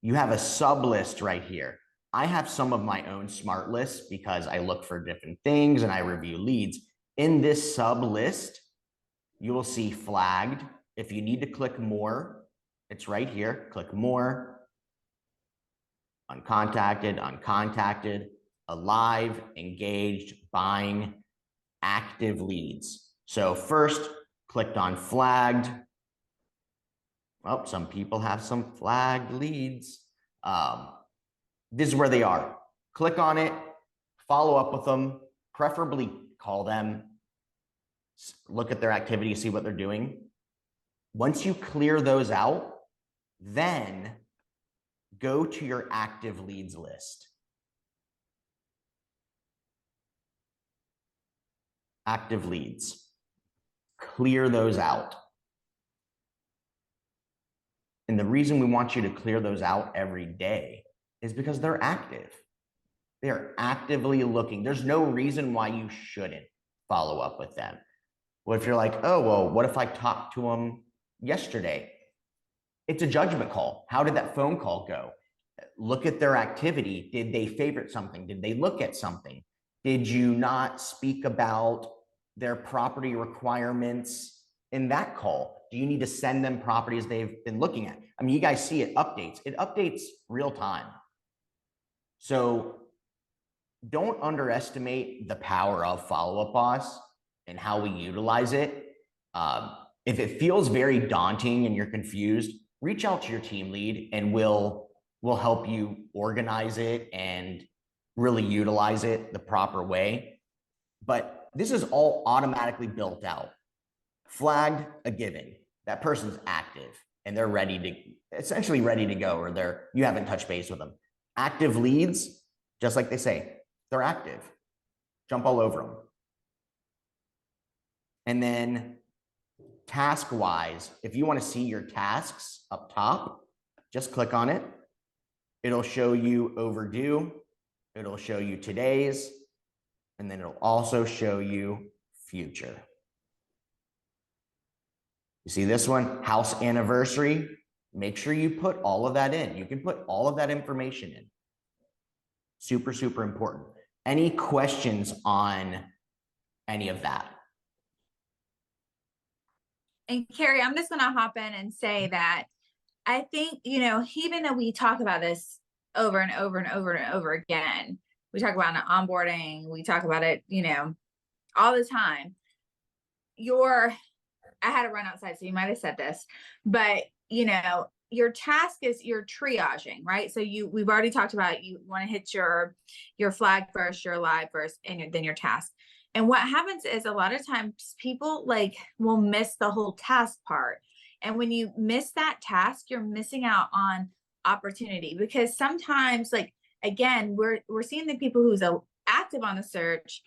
You have a sub list right here. I have some of my own smart lists because I look for different things and I review leads. In this sub list, you will see flagged. If you need to click more, it's right here. Click more. Uncontacted, uncontacted, alive, engaged, buying, active leads. So first, clicked on flagged. Well, some people have some flagged leads. This is where they are. Click on it, follow up with them, preferably call them, look at their activity, see what they're doing. Once you clear those out, then go to your active leads list. Active leads. Clear those out. And the reason we want you to clear those out every day is because they're active. They're actively looking. There's no reason why you shouldn't follow up with them. What if you're like, oh, well, what if I talked to them yesterday? It's a judgment call. How did that phone call go? Look at their activity. Did they favorite something? Did they look at something? Did you not speak about their property requirements in that call? Do you need to send them properties they've been looking at? I mean, you guys see it updates. It updates real time. So don't underestimate the power of Follow Up Boss and how we utilize it. If it feels very daunting and you're confused, reach out to your team lead and we'll help you organize it and really utilize it the proper way. But this is all automatically built out. Flagged, a given. That person's active and they're ready to, essentially ready to go, or you haven't touched base with them. Active leads, just like they say, they're active. Jump all over them. And then task-wise, if you want to see your tasks up top, just click on it. It'll show you overdue. It'll show you today's, and then it'll also show you future. You see this one, house anniversary. Make sure you put all of that in. You can put all of that information in. Super, super important. Any questions on any of that? And Carrie, I'm just going to hop in and say that I think, you know, even though we talk about this over and over and over and over again, we talk about it in onboarding, we talk about it, you know, all the time. I had to run outside, so you might have said this, but you know, your task is you're triaging, right? So we've already talked about, you want to hit your flag first, your live first, and then your task. And what happens is a lot of times people like will miss the whole task part. And when you miss that task, you're missing out on opportunity, because sometimes, like, again, we're seeing the people who's active on the search,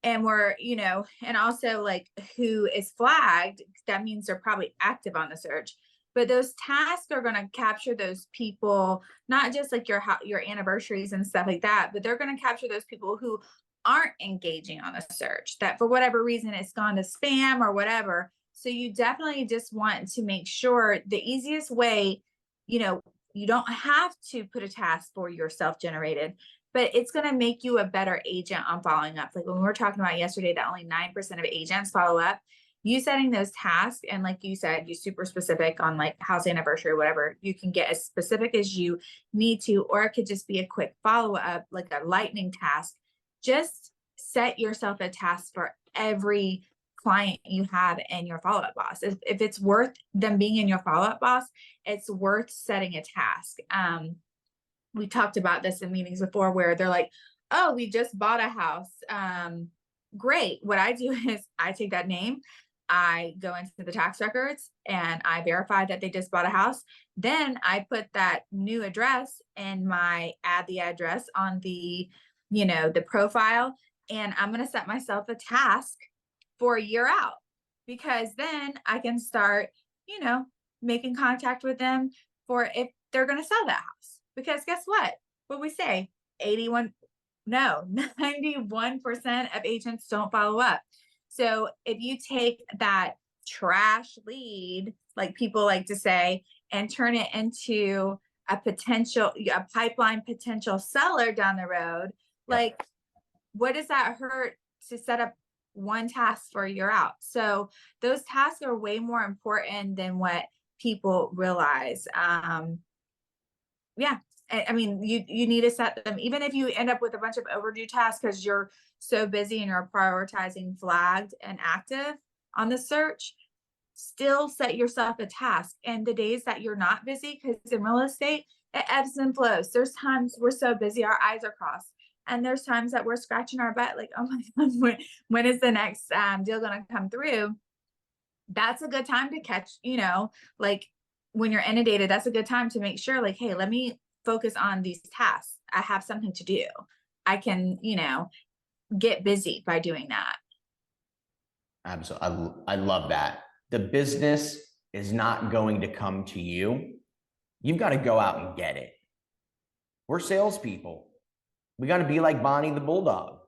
and we're, you know, and also like who is flagged, that means they're probably active on the search. but those tasks are going to capture those people, not just like your anniversaries and stuff like that, but they're going to capture those people who aren't engaging on a search, that for whatever reason it's gone to spam or whatever. So you definitely just want to make sure the easiest way, you know, you don't have to put a task for your self-generated, but it's going to make you a better agent on following up. Like when we were talking about yesterday, that only 9% of agents follow up, you setting those tasks. And like you said, you super specific on like house anniversary or whatever, you can get as specific as you need to, or it could just be a quick follow-up, like a lightning task. Just set yourself a task for every client you have in your follow-up boss. If it's worth them being in your follow-up boss, it's worth setting a task. We talked about this in meetings before where they're like, oh, we just bought a house. Great. What I do is I take that name, I go into the tax records and I verify that they just bought a house. Then I put that new address and add the address on the, the profile. And I'm going to set myself a task for a year out, because then I can start, making contact with them for if they're going to sell that house. Because guess what we say, 91% of agents don't follow up. So if you take that trash lead, like people like to say, and turn it into a pipeline potential seller down the road, like what does that hurt to set up one task for a year out? So those tasks are way more important than what people realize. I mean, you need to set them, even if you end up with a bunch of overdue tasks because you're so busy and you're prioritizing flagged and active on the search, still set yourself a task. And the days that you're not busy, because in real estate, it ebbs and flows. There's times we're so busy, our eyes are crossed. And there's times that we're scratching our butt like, oh my God, when is the next deal going to come through? That's a good time to catch, like when you're inundated, that's a good time to make sure like, hey, let me focus on these tasks. I have something to do. I can, get busy by doing that. Absolutely. I love that. The business is not going to come to you. You've got to go out and get it. We're salespeople. We got to be like Bonnie the Bulldog,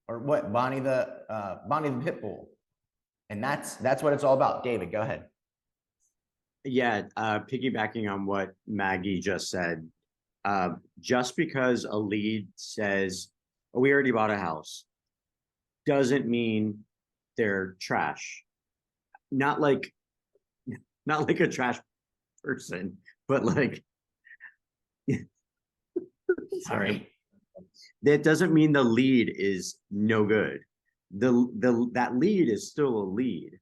or what? Bonnie the Pit Bull. And that's what it's all about. David, go ahead. Yeah, piggybacking on what Maggie just said, just because a lead says, oh, we already bought a house, doesn't mean they're trash. Not like a trash person, but like, sorry. That doesn't mean the lead is no good. That lead is still a lead,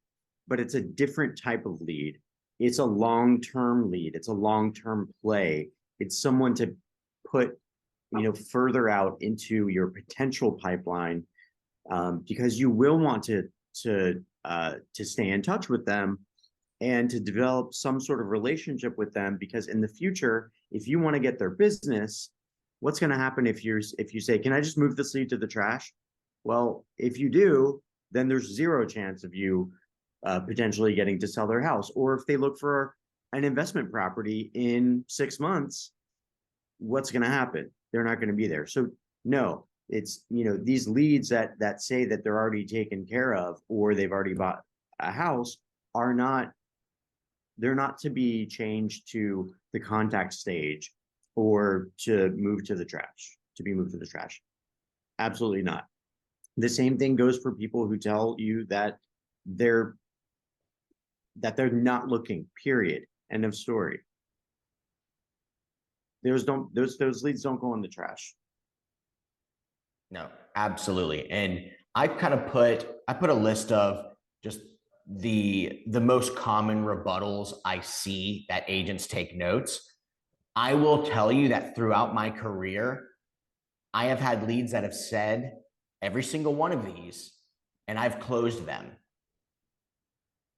but it's a different type of lead. It's a long-term lead. It's a long-term play. It's someone to put, further out into your potential pipeline, because you will want to stay in touch with them and to develop some sort of relationship with them. Because in the future, if you want to get their business, what's going to happen if you say, can I just move this lead to the trash? Well, if you do, then there's zero chance of you potentially getting to sell their house. Or if they look for an investment property in 6 months, what's going to happen? They're not going to be there. So no, it's, these leads that say that they're already taken care of or they've already bought a house they're not to be changed to the contact stage or to be moved to the trash. Absolutely not. The same thing goes for people who tell you that they're not looking, period. End of story. Those leads don't go in the trash. No, absolutely. And I put a list of just the most common rebuttals I see that agents take notes. I will tell you that throughout my career, I have had leads that have said every single one of these, and I've closed them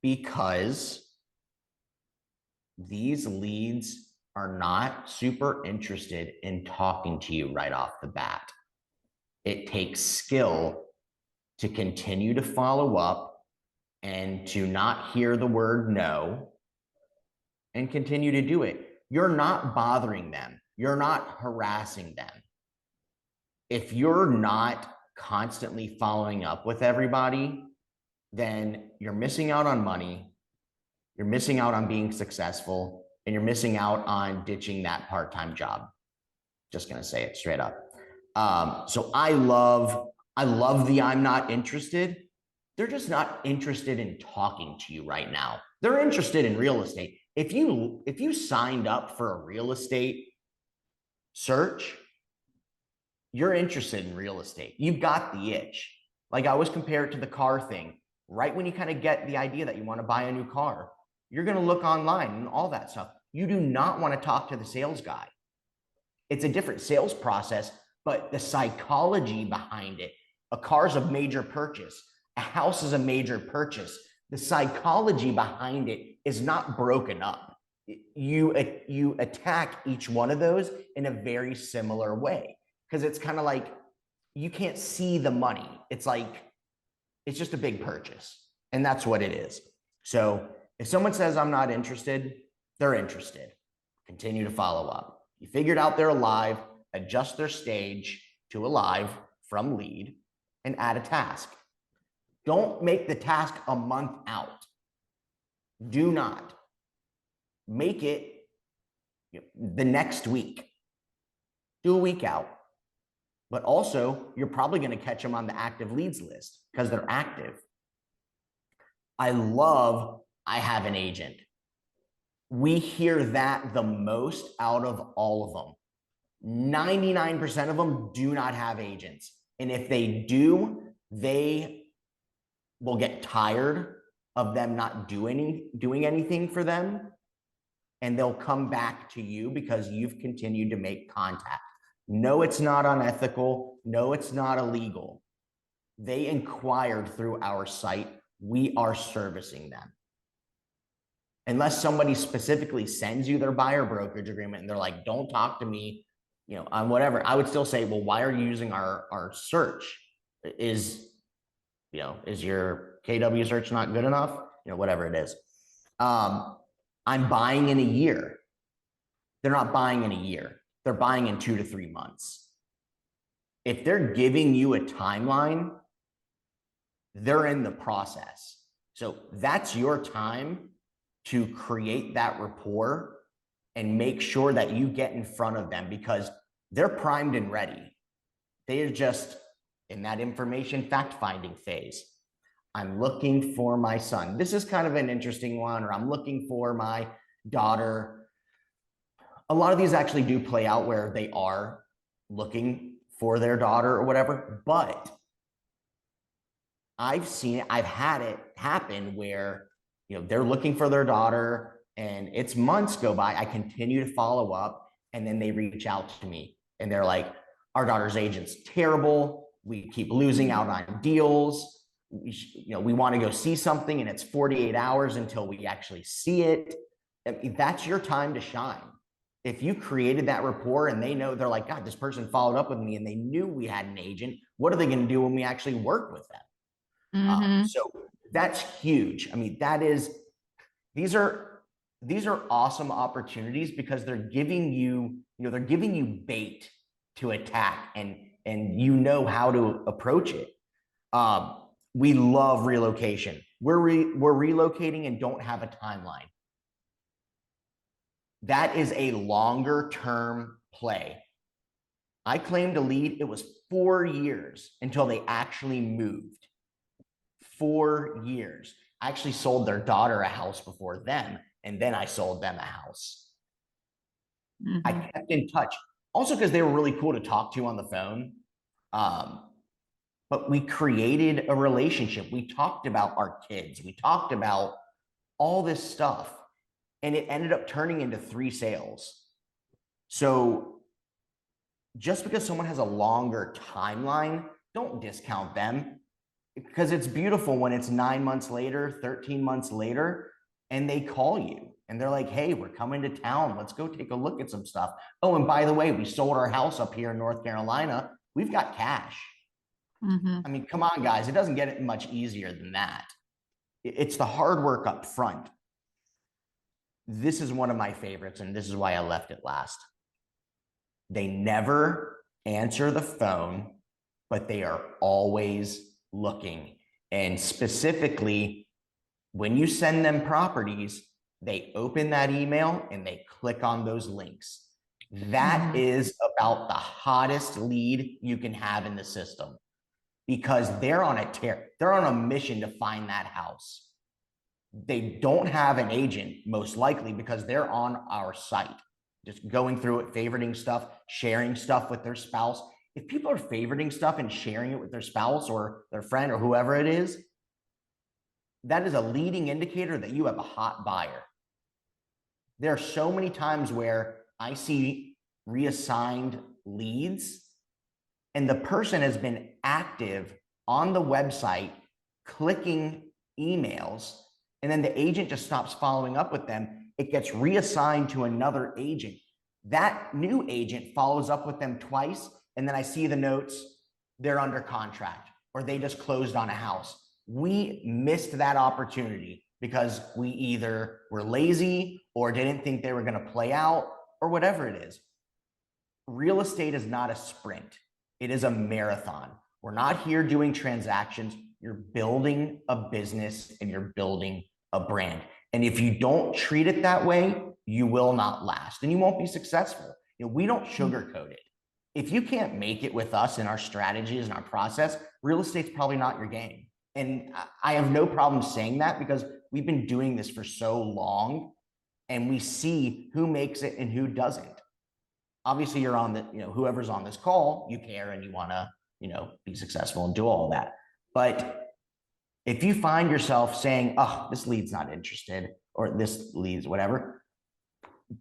because these leads are not super interested in talking to you right off the bat. It takes skill to continue to follow up and to not hear the word no and continue to do it. You're not bothering them. You're not harassing them. If you're not constantly following up with everybody, then you're missing out on money. You're missing out on being successful, and you're missing out on ditching that part-time job. Just gonna say it straight up. So I love the I'm not interested. They're just not interested in talking to you right now. They're interested in real estate. If you signed up for a real estate search, you're interested in real estate. You've got the itch. Like I always compare it to the car thing. Right when you kind of get the idea that you want to buy a new car, you're going to look online and all that stuff. You do not want to talk to the sales guy. It's a different sales process, but the psychology behind it, a car's a major purchase. A house is a major purchase. The psychology behind it is not broken up. You attack each one of those in a very similar way, because it's kind of like you can't see the money. It's like, it's just a big purchase, and that's what it is. So if someone says I'm not interested, they're interested. Continue to follow up. You figured out they're alive, adjust their stage to alive from lead, and add a task. Don't make the task a month out. Do not make it the next week. Do a week out. But also, you're probably going to catch them on the active leads list because they're active. I have an agent. We hear that the most out of all of them. 99% of them do not have agents. And if they do, they will get tired of them not doing anything for them. And they'll come back to you because you've continued to make contact. No, it's not unethical. No, it's not illegal. They inquired through our site. We are servicing them. Unless somebody specifically sends you their buyer brokerage agreement and they're like, don't talk to me, on whatever, I would still say, well, why are you using our search? Is your KW search not good enough? Whatever it is. I'm buying in a year. They're not buying in a year. They're buying in 2 to 3 months. If they're giving you a timeline, they're in the process. So that's your time to create that rapport and make sure that you get in front of them, because they're primed and ready. They're just in that information fact-finding phase. I'm looking for my son. This is kind of an interesting one, or I'm looking for my daughter. A lot of these actually do play out where they are looking for their daughter or whatever, but I've had it happen where, they're looking for their daughter and it's months go by. I continue to follow up, and then they reach out to me and they're like, our daughter's agent's terrible. We keep losing out on deals. We want to go see something and it's 48 hours until we actually see it. That's your time to shine. If you created that rapport and they know, they're like, God, this person followed up with me and they knew we had an agent. What are they going to do when we actually work with them? So that's huge. I mean, these are awesome opportunities because they're giving you, they're giving you bait to attack, and how to approach it. We love relocation. We're relocating and don't have a timeline. That is a longer term play. I claimed a lead. It was 4 years until they actually moved. 4 years. I actually sold their daughter a house before them, and then I sold them a house. I kept in touch. Also because they were really cool to talk to on the phone. But we created a relationship. We talked about our kids. We talked about all this stuff. And it ended up turning into 3 sales. So just because someone has a longer timeline, don't discount them, because it's beautiful when it's 9 months later, 13 months later, and they call you and they're like, hey, we're coming to town. Let's go take a look at some stuff. Oh, and by the way, we sold our house up here in North Carolina. We've got cash. I mean, come on, guys. It doesn't get much easier than that. It's the hard work up front. this is one of my favorites, and this is why I left it last. They never answer the phone, but they are always looking. And specifically, when you send them properties, they open that email and they click on those links. That is about the hottest lead you can have in the system, because they're on a mission to find that house. They don't have an agent, most likely, because they're on our site, just going through it, favoriting stuff, sharing stuff with their spouse. If people are favoriting stuff and sharing it with their spouse or their friend or whoever it is, that is a leading indicator that you have a hot buyer. There are so many times where I see reassigned leads and the person has been active on the website, clicking emails, and then the agent just stops following up with them. It gets reassigned to another agent. That new agent follows up with them twice, and then I see the notes, they're under contract, or they just closed on a house. We missed that opportunity because we either were lazy or didn't think they were going to play out or whatever it is. Real estate is not a sprint. It is a marathon. We're not here doing transactions. You're building a business and you're building a brand. And if you don't treat it that way, you will not last and you won't be successful. You know, we don't sugarcoat it. If you can't make it with us in our strategies and our process, real estate's probably not your game. And I have no problem saying that because we've been doing this for so long and we see who makes it and who doesn't. Obviously you're on the, whoever's on this call, you care and you want to, be successful and do all that. But if you find yourself saying, oh, this lead's not interested or this lead's whatever,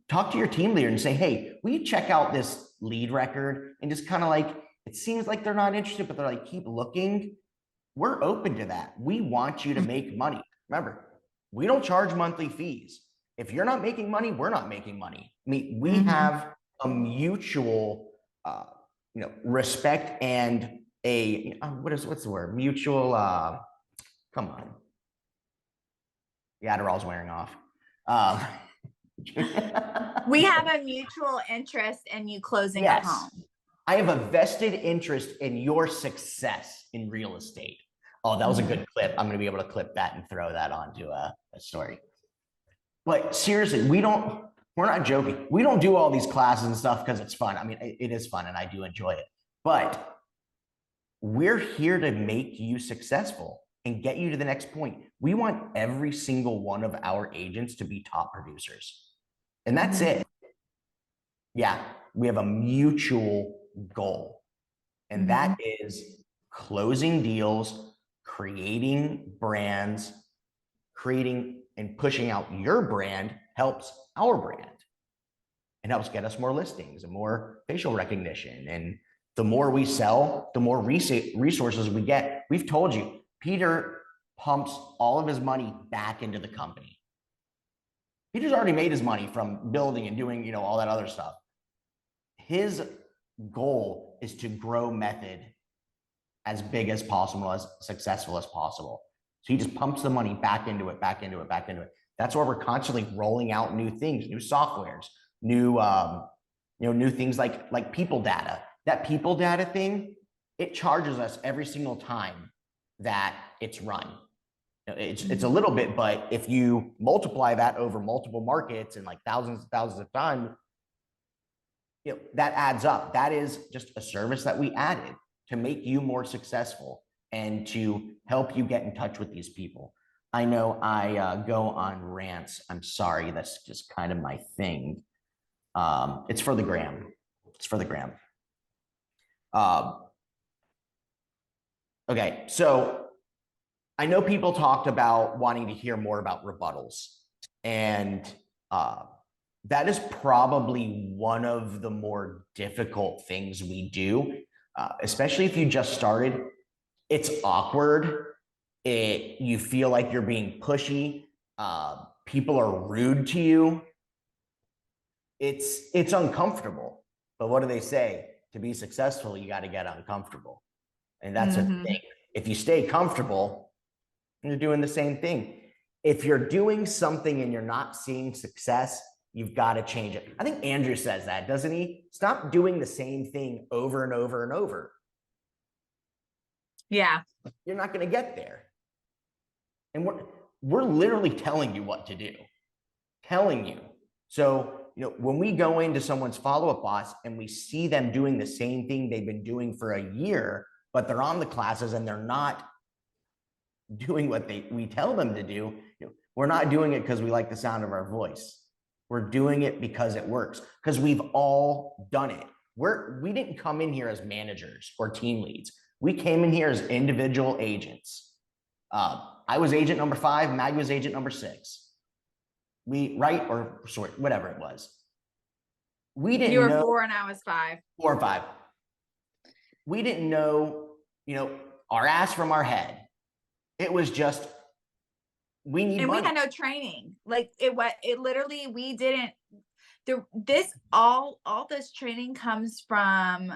talk to your team leader and say, hey, will you check out this lead record? And just kind of like, it seems like they're not interested, but they're like, keep looking. We're open to that. We want you to make money. Remember, we don't charge monthly fees. If you're not making money, we're not making money. I mean, we have a mutual, respect and a, what's the word? Mutual, come on. The Adderall's wearing off. We have a mutual interest in you closing a home. I have a vested interest in your success in real estate. Oh, that was a good clip. I'm going to be able to clip that and throw that onto a story. But seriously, we're not joking. We don't do all these classes and stuff because it's fun. I mean, it is fun and I do enjoy it. But we're here to make you successful and get you to the next point. We want every single one of our agents to be top producers. And that's it. Yeah, we have a mutual goal. And that is closing deals, creating brands, creating and pushing out your brand helps our brand and helps get us more listings and more facial recognition. And the more we sell, the more resources we get. We've told you, Peter pumps all of his money back into the company. Peter's already made his money from building and doing, all that other stuff. His goal is to grow Method as big as possible, as successful as possible. So he just pumps the money back into it, back into it, back into it. That's why we're constantly rolling out new things, new softwares, new, new things like people data. That people data thing, it charges us every single time that it's run. It's a little bit, but if you multiply that over multiple markets and like thousands and thousands of times, that adds up. That is just a service that we added to make you more successful and to help you get in touch with these people. I know I go on rants. I'm sorry. That's just kind of my thing. It's for the gram. It's for the gram. Okay, so I know people talked about wanting to hear more about rebuttals, and that is probably one of the more difficult things we do, especially if you just started. It's awkward. You feel like you're being pushy. People are rude to you. It's uncomfortable. But what do they say? To be successful, you got to get uncomfortable. And that's the thing. If you stay comfortable, you're doing the same thing. if you're doing something and you're not seeing success, you've got to change it. I think Andrew says that, doesn't he? Stop doing the same thing over and over and over. Yeah. You're not going to get there. And we're literally telling you what to do. Telling you. So, when we go into someone's follow-up boss and we see them doing the same thing they've been doing for a year, but they're on the classes and they're not doing what we tell them to do, we're not doing it because we like the sound of our voice. We're doing it because it works, because we've all done it. We didn't come in here as managers or team leads. We came in here as individual agents. I was agent number 5, Maggie was agent number 6. Whatever it was. We didn't know. You were 4 and I was 5. 4 or 5. We didn't know, our ass from our head. It was just, we need money. We had no training. Like it literally, we didn't, all this training comes from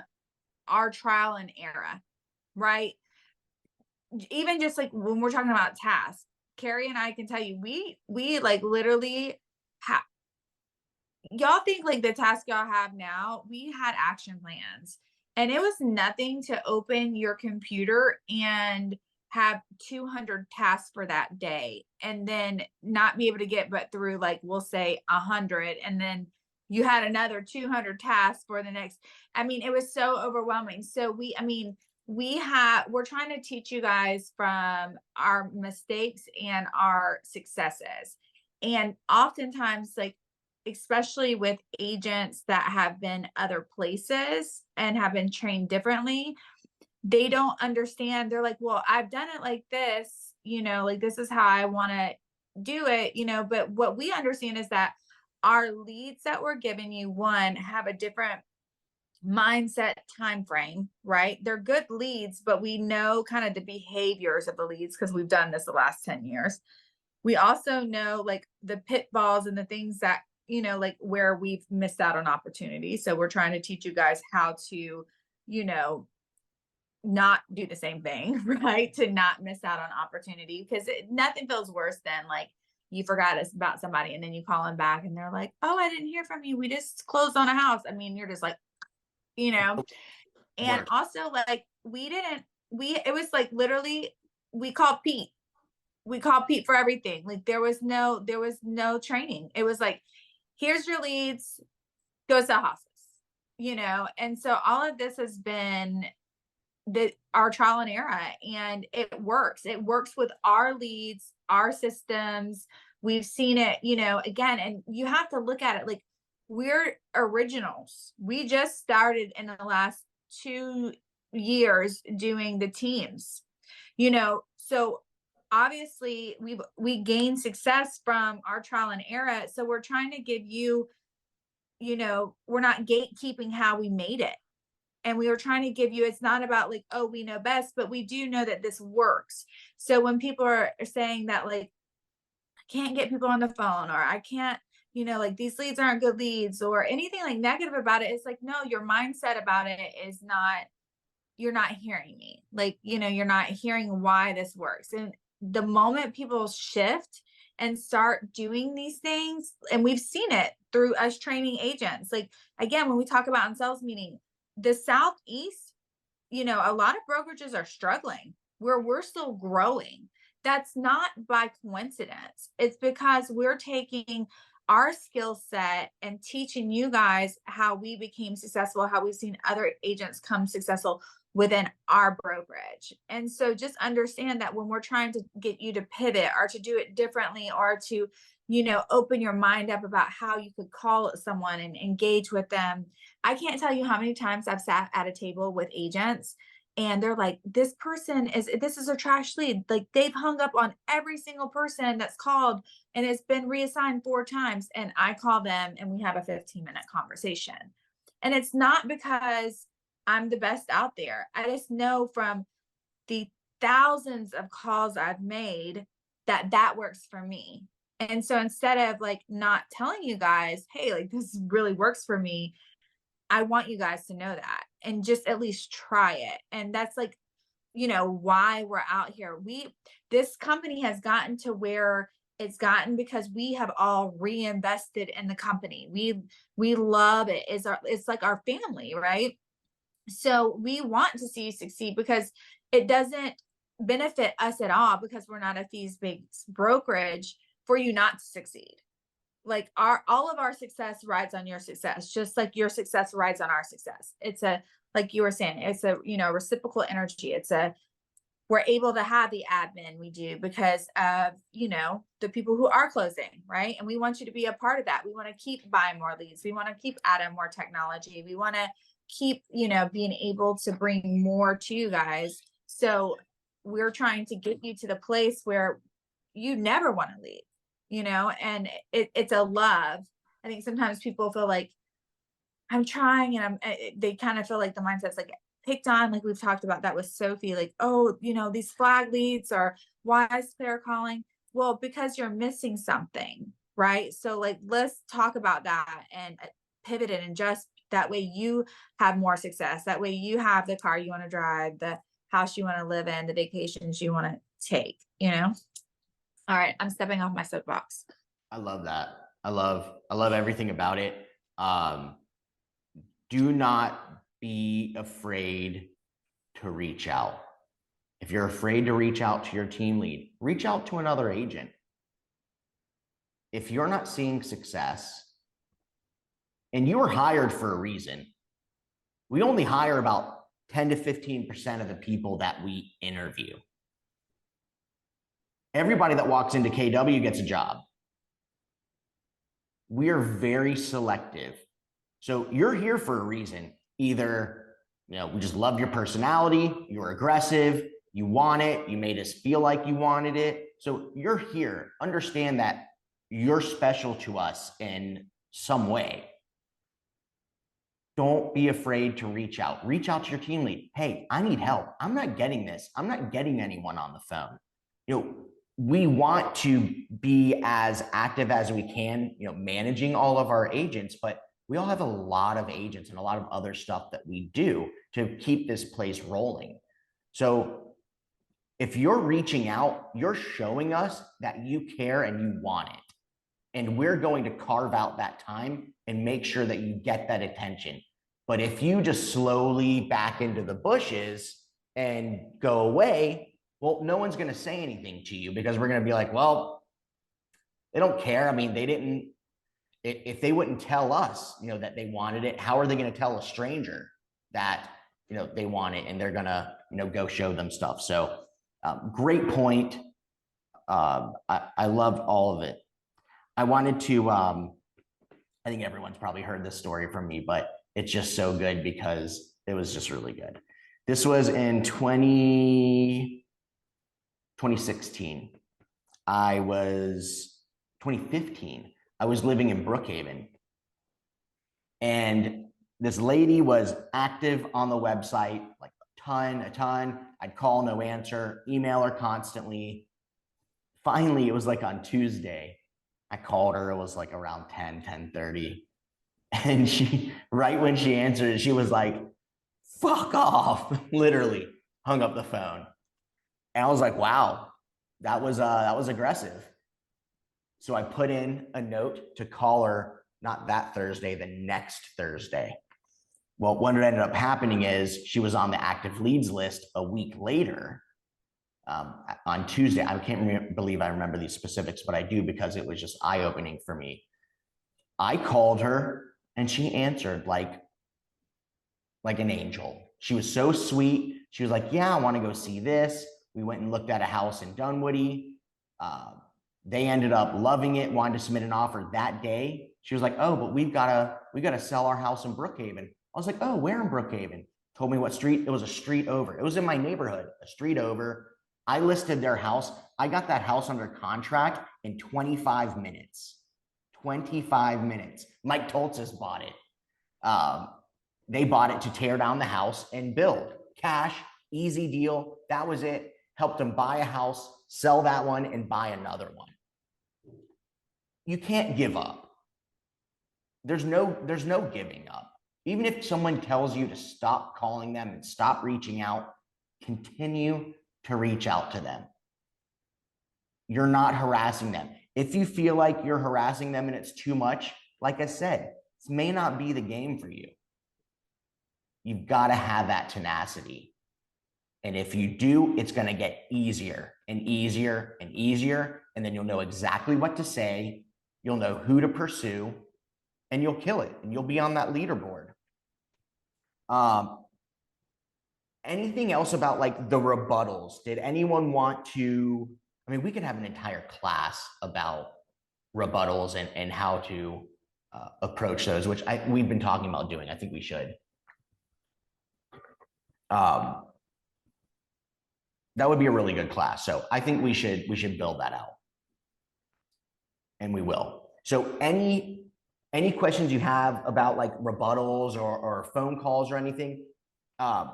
our trial and error, right? Even just like when we're talking about tasks, Carrie and I can tell you, we like literally y'all think like the task y'all have now, we had action plans, and it was nothing to open your computer and have 200 tasks for that day and then not be able to get but through, like, we'll say 100, and then you had another 200 tasks for the next. I mean, it was so overwhelming. So we're trying to teach you guys from our mistakes and our successes. And oftentimes, like, especially with agents that have been other places and have been trained differently, they don't understand. They're like, well, I've done it like this, like this is how I want to do it, but what we understand is that our leads that we're giving you, one, have a different mindset time frame, right? They're good leads, but we know kind of the behaviors of the leads because we've done this the last 10 years. We also know like the pitfalls and the things that, like where we've missed out on opportunities. So we're trying to teach you guys how to, not do the same thing, right? To not miss out on opportunity, because nothing feels worse than like you forgot about somebody and then you call them back and they're like, oh, I didn't hear from you. We just closed on a house. I mean, you're just like, and also like it was like literally we called Pete for everything. Like there was no training. It was like, here's your leads, go sell houses, and so all of this has been our trial and error, and it works with our leads, our systems. We've seen it, again, and you have to look at it like we're originals. We just started in the last 2 years doing the teams, so obviously we gained success from our trial and error. So we're trying to give you, we're not gatekeeping how we made it. And we were trying to give you, it's not about like, oh, we know best, but we do know that this works. So when people are saying that, like, I can't get people on the phone, or I can't, like these leads aren't good leads, or anything like negative about it, it's like, no, your mindset about it is not, you're not hearing me. Like, you're not hearing why this works. And the moment people shift and start doing these things, and we've seen it through us training agents, like, again, when we talk about in sales meeting, the Southeast, a lot of brokerages are struggling where we're still growing. That's not by coincidence. It's because we're taking our skill set and teaching you guys how we became successful, how we've seen other agents come successful within our brokerage. And so just understand that when we're trying to get you to pivot or to do it differently, or to, open your mind up about how you could call someone and engage with them. I can't tell you how many times I've sat at a table with agents and they're like, this is a trash lead. Like they've hung up on every single person that's called and it's been reassigned 4 times. And I call them and we have a 15-minute conversation. And it's not because I'm the best out there. I just know from the thousands of calls I've made that works for me. And so instead of like not telling you guys, hey, like this really works for me, I want you guys to know that and just at least try it. And that's like, why we're out here. This company has gotten to where it's gotten because we have all reinvested in the company. We love it. It's like our family, right? So we want to see you succeed because it doesn't benefit us at all because we're not a fees-based brokerage for you not to succeed. Like all of our success rides on your success, just like your success rides on our success. It's a, like you were saying, it's a, reciprocal energy. We're able to have the admin we do because of, the people who are closing, right? And we want you to be a part of that. We want to keep buying more leads. We want to keep adding more technology. We want to keep, being able to bring more to you guys. So we're trying to get you to the place where you never want to leave, and it's a love. I think sometimes people feel like I'm trying and they kind of feel like the mindset's like picked on, like we've talked about that with Sophie, like, oh, these flag leads, or why is Claire calling? Well, because you're missing something, right? So like, let's talk about that and pivot it, and just that way you have more success. That way you have the car you want to drive, the house you want to live in, the vacations you want to take, All right, I'm stepping off my soapbox. I love that. I love everything about it. Do not be afraid to reach out. If you're afraid to reach out to your team lead, reach out to another agent. If you're not seeing success, and you were hired for a reason, we only hire about 10 to 15% of the people that we interview. Everybody that walks into KW gets a job. We are very selective. So you're here for a reason. Either, we just love your personality, you're aggressive, you want it, you made us feel like you wanted it. So you're here. Understand that you're special to us in some way. Don't be afraid to reach out. Reach out to your team lead. Hey, I need help. I'm not getting this. I'm not getting anyone on the phone. We want to be as active as we can, managing all of our agents, but we all have a lot of agents and a lot of other stuff that we do to keep this place rolling. So if you're reaching out, you're showing us that you care and you want it. And we're going to carve out that time and make sure that you get that attention. But if you just slowly back into the bushes and go away, well, no one's going to say anything to you because we're going to be like, well, they don't care. I mean, they didn't, if they wouldn't tell us, that they wanted it, how are they going to tell a stranger that, they want it and they're going to, go show them stuff. So great point. I loved all of it. I wanted to, I think everyone's probably heard this story from me, but it's just so good because it was just really good. This was in 2016. 2015. I was living in Brookhaven. And this lady was active on the website, like a ton. I'd call, no answer, email her constantly. Finally, it was like on Tuesday, I called her. It was like around 10:30. And she, right when she answered, she was like, fuck off, literally hung up the phone. And I was like, wow, that was aggressive. So I put in a note to call her, not that Thursday, the next Thursday. Well, what ended up happening is she was on the active leads list a week later on Tuesday. I can't believe I remember these specifics, but I do because it was just eye-opening for me. I called her and she answered like an angel. She was so sweet. She was like, yeah, I want to go see this. We went and looked at a house in Dunwoody. They ended up loving it, wanted to submit an offer that day. She was like, oh, but we gotta sell our house in Brookhaven. I was like, oh, where in Brookhaven? Told me what street. It was a street over. It was in my neighborhood, a street over. I listed their house. I got that house under contract in 25 minutes. 25 minutes. Mike Toltzis bought it. They bought it to tear down the house and build. Cash, easy deal. That was it. Helped them buy a house, sell that one, and buy another one. You can't give up. There's no giving up. Even if someone tells you to stop calling them and stop reaching out, continue to reach out to them. You're not harassing them. If you feel like you're harassing them and it's too much, like I said, this may not be the game for you. You've got to have that tenacity. And if you do, it's going to get easier and easier and easier. And then you'll know exactly what to say. You'll know who to pursue, and you'll kill it. And you'll be on that leaderboard. Anything else about like the rebuttals? Did anyone want to, I mean, we could have an entire class about rebuttals and how to approach those, which we've been talking about doing. I think we should. That would be a really good class. So I think we should build that out. And we will. So any questions you have about like rebuttals or phone calls or anything, I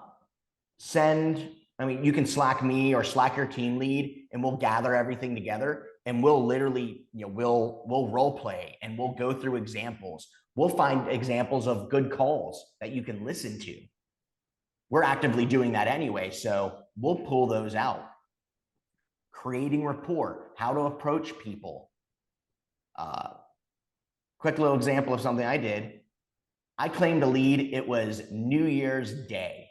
mean, you can Slack me or Slack your team lead, and we'll gather everything together, and we'll literally, we'll role play, and we'll go through examples. We'll find examples of good calls that you can listen to. We're actively doing that anyway, so we'll pull those out. Creating rapport, how to approach people. Quick little example of something I did. I claimed a lead. It was New Year's Day.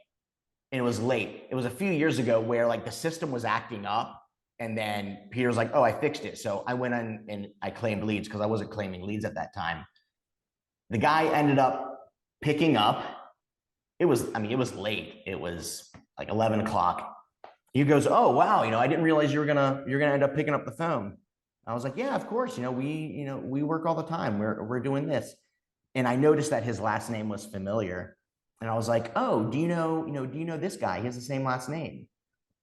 And it was late. It was a few years ago where like the system was acting up, and then Peter was like, oh, I fixed it. So I went in and I claimed leads because I wasn't claiming leads at that time. The guy ended up picking up. It was late. It was like 11 o'clock. He goes, oh, wow. I didn't realize you're gonna end up picking up the phone. I was like, yeah, of course. We work all the time. We're doing this. And I noticed that his last name was familiar. And I was like, oh, do you know this guy? He has the same last name.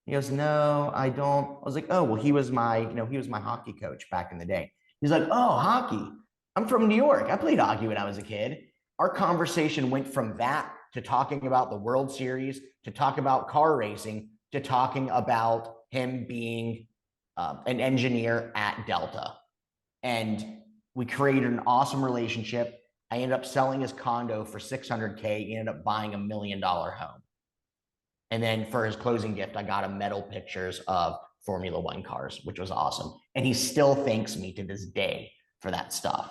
He goes, no, I don't. I was like, oh, well, he was my hockey coach back in the day. He's like, oh, hockey. I'm from New York. I played hockey when I was a kid. Our conversation went from that to talking about the World Series, to talk about car racing, to talking about him being an engineer at Delta. And we created an awesome relationship. I ended up selling his condo for $600K. He ended up buying $1 million home. And then for his closing gift, I got him metal pictures of Formula One cars, which was awesome. And he still thanks me to this day for that stuff.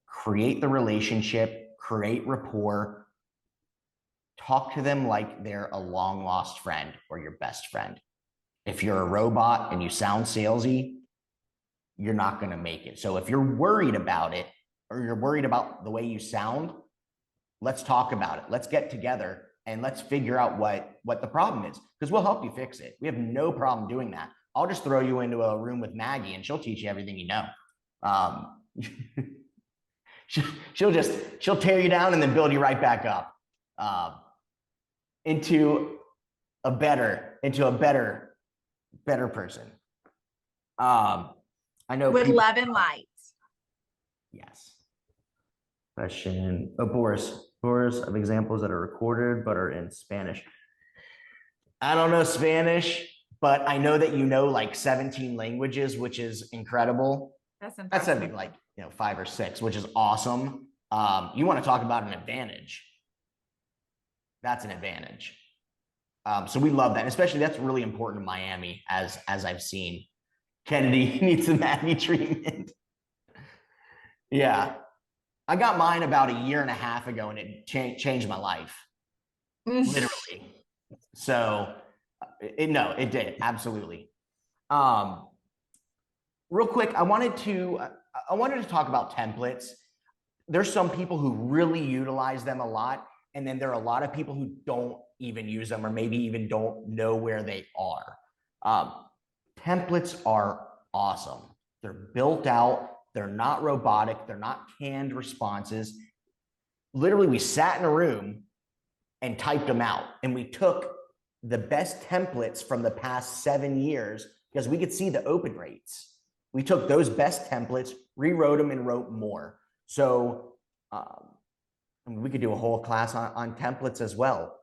Create the relationship, create rapport, talk to them like they're a long lost friend or your best friend. If you're a robot and you sound salesy, you're not going to make it. So if you're worried about it, or you're worried about the way you sound, let's talk about it. Let's get together and let's figure out what the problem is, because we'll help you fix it. We have no problem doing that. I'll just throw you into a room with Maggie and she'll teach you everything you know. She'll tear you down and then build you right back up into a better person. I know with love and light. Yes. Question. Oh, Boris of examples that are recorded but are in Spanish. I don't know Spanish, but I know that you know like 17 languages, which is incredible. That's something like 5 or 6, which is awesome. You want to talk about an advantage? That's an advantage. So we love that, especially that's really important in Miami, as I've seen. Kennedy needs the Maggie treatment. Yeah. I got mine about 1.5 years ago, and it changed my life, literally. So, it did, absolutely. Real quick, I wanted to talk about templates. There's some people who really utilize them a lot, and then there are a lot of people who don't even use them, or maybe even don't know where they are. Templates are awesome. They're built out. They're not robotic. They're not canned responses. Literally, we sat in a room and typed them out. And we took the best templates from the past 7 years because we could see the open rates. We took those best templates, rewrote them, and wrote more. So we could do a whole class on templates as well.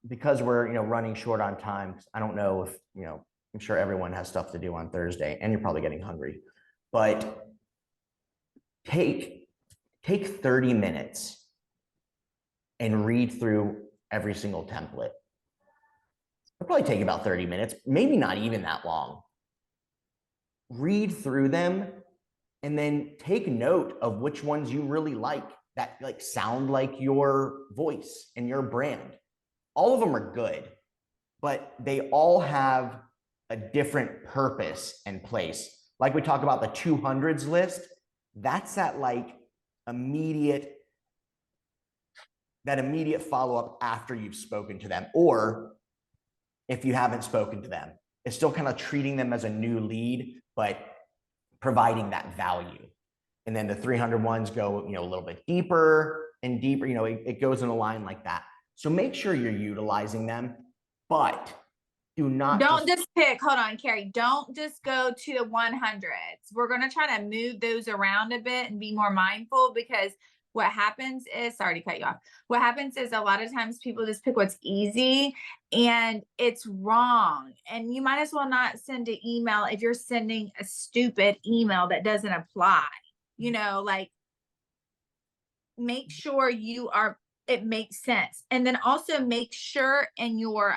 Because we're running short on time. I don't know if I'm sure everyone has stuff to do on Thursday, and you're probably getting hungry, but take 30 minutes and read through every single template. It'll probably take about 30 minutes, maybe not even that long. Read through them and then take note of which ones you really like, that like sound like your voice and your brand. All of them are good, but they all have a different purpose and place. Like we talk about the 200s list, that's that like immediate follow-up after you've spoken to them, or if you haven't spoken to them. It's still kind of treating them as a new lead, but providing that value. And then the 300 ones go, a little bit deeper and deeper, it goes in a line like that. So make sure you're utilizing them, but don't just pick, hold on, Carrie, don't just go to the 100s. We're going to try to move those around a bit and be more mindful, because what happens is, sorry to cut you off. What happens is a lot of times people just pick what's easy, and it's wrong. And you might as well not send an email if you're sending a stupid email that doesn't apply, like make sure it makes sense. And then also make sure in your,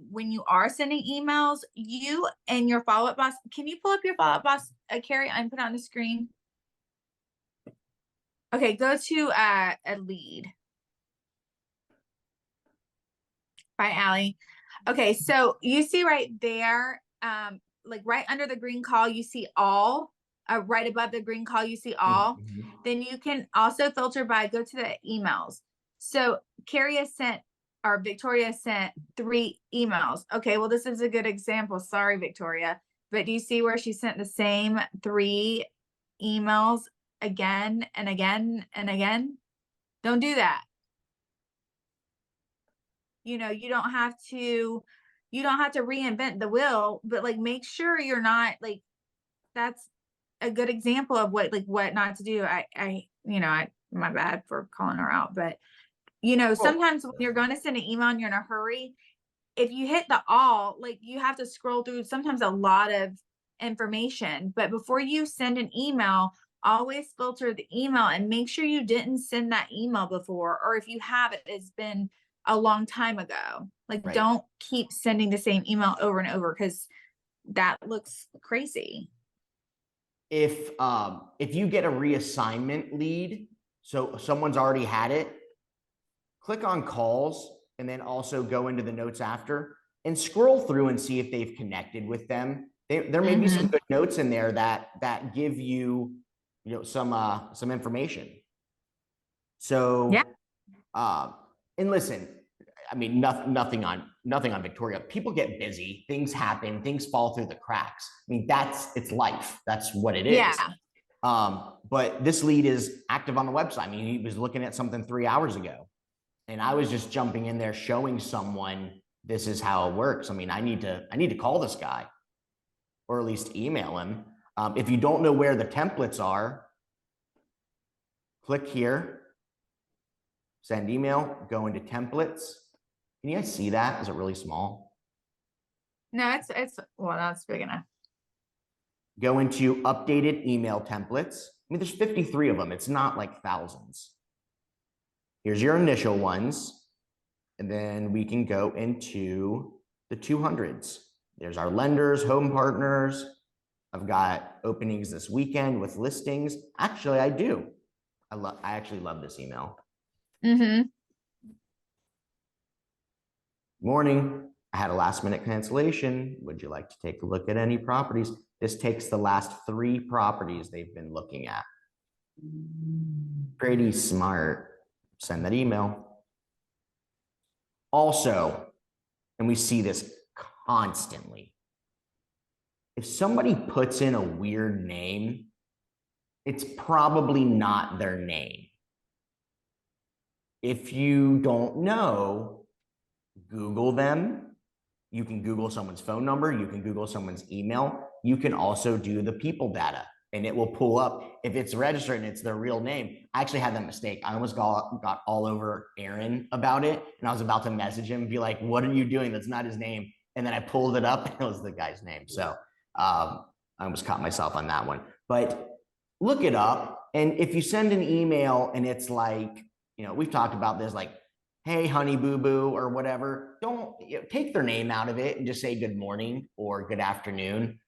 when you are sending emails, you and your follow-up boss, can you pull up your follow-up boss, Carrie, and put it on the screen? Okay, go to a lead. Bye, Allie. Okay, so you see right there, like right under the green call, you see all. Right above the green call, you see all. Mm-hmm. Then you can also filter by, go to the emails. So Carrie has sent, or Victoria sent 3 emails. Okay, well, this is a good example. Sorry, Victoria. But do you see where she sent the same 3 emails again and again and again? Don't do that. You don't have to reinvent the wheel, but like make sure you're not like, that's a good example of what not to do. My bad for calling her out, but sometimes when you're going to send an email and you're in a hurry, if you hit the all, like you have to scroll through sometimes a lot of information. But before you send an email, always filter the email and make sure you didn't send that email before, or if you have, it's been a long time ago. Like, right. Don't keep sending the same email over and over, because that looks crazy. If you get a reassignment lead, so someone's already had it, click on calls and then also go into the notes after and scroll through and see if they've connected with them. There may be some good notes in there that give you, some information. So, yeah. And listen, I mean, nothing on Victoria. People get busy, things happen, things fall through the cracks. I mean, it's life. That's what it is. Yeah. But this lead is active on the website. I mean, he was looking at something 3 hours ago, and I was just jumping in there showing someone this is how it works. I mean, I need to call this guy, or at least email him. If you don't know where the templates are, click here, send email, go into templates. Can you guys see that? Is it really small? No, that's big enough. Go into updated email templates. I mean, there's 53 of them. It's not like thousands. Here's your initial ones. And then we can go into the 200s. There's our lenders, home partners. I've got openings this weekend with listings. Actually, I do. I actually love this email. Morning. I had a last minute cancellation. Would you like to take a look at any properties? This takes the last 3 properties they've been looking at. Pretty smart. Send that email. Also, and we see this constantly, if somebody puts in a weird name, it's probably not their name. If you don't know, Google them. You can Google someone's phone number. You can Google someone's email. You can also do the people data, and it will pull up if it's registered and it's their real name. I actually had that mistake. I almost got all over Aaron about it, and I was about to message him and be like, what are you doing? That's not his name. And then I pulled it up and it was the guy's name. So I almost caught myself on that one. But look it up. And if you send an email and it's like, we've talked about this, like, hey, honey boo boo, or whatever, don't take their name out of it and just say good morning or good afternoon.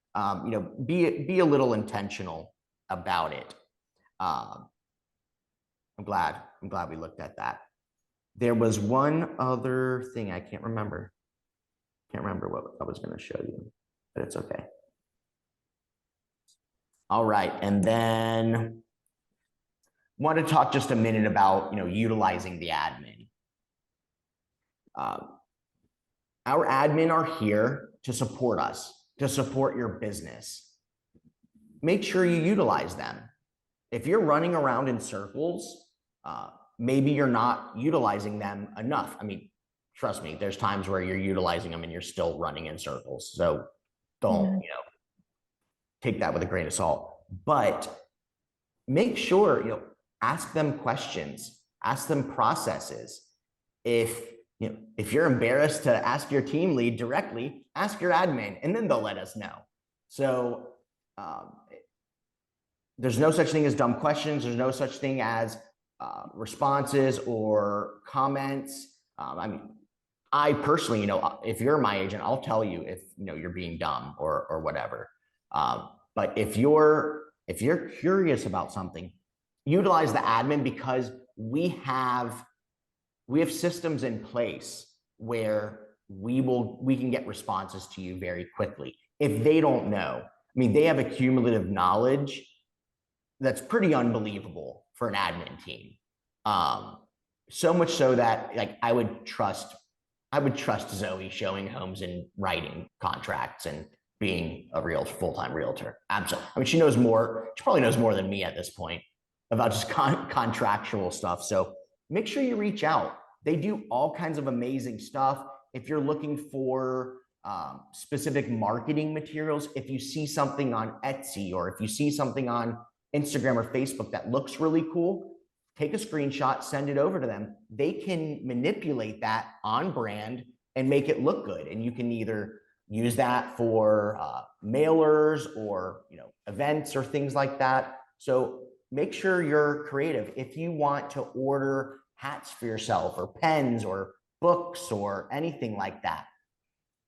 Be a little intentional about it. I'm glad we looked at that. There was one other thing I can't remember. Can't remember what I was going to show you, but it's okay. All right, and then want to talk just a minute about utilizing the admin. Our admin are here to support us, to support your business. Make sure you utilize them. If you're running around in circles, maybe you're not utilizing them enough. I mean, trust me, there's times where you're utilizing them and you're still running in circles. So don't, take that with a grain of salt. But make sure, ask them questions, ask them processes. If you're embarrassed to ask your team lead directly, ask your admin, and then they'll let us know. So there's no such thing as dumb questions. There's no such thing as responses or comments. I mean, I personally, if you're my agent, I'll tell you if you're being dumb or whatever. But if you're curious about something, utilize the admin, because we have systems in place where we can get responses to you very quickly. If they don't know, I mean, they have a cumulative knowledge that's pretty unbelievable for an admin team. So much so that I would trust Zoe showing homes and writing contracts and being a real full-time realtor. Absolutely. I mean, she probably knows more than me at this point about just contractual stuff. So make sure you reach out. They do all kinds of amazing stuff. If you're looking for specific marketing materials, if you see something on Etsy or if you see something on Instagram or Facebook that looks really cool, take a screenshot, send it over to them. They can manipulate that on brand and make it look good. And you can either use that for mailers or events or things like that. So make sure you're creative. If you want to order hats for yourself or pens or books or anything like that,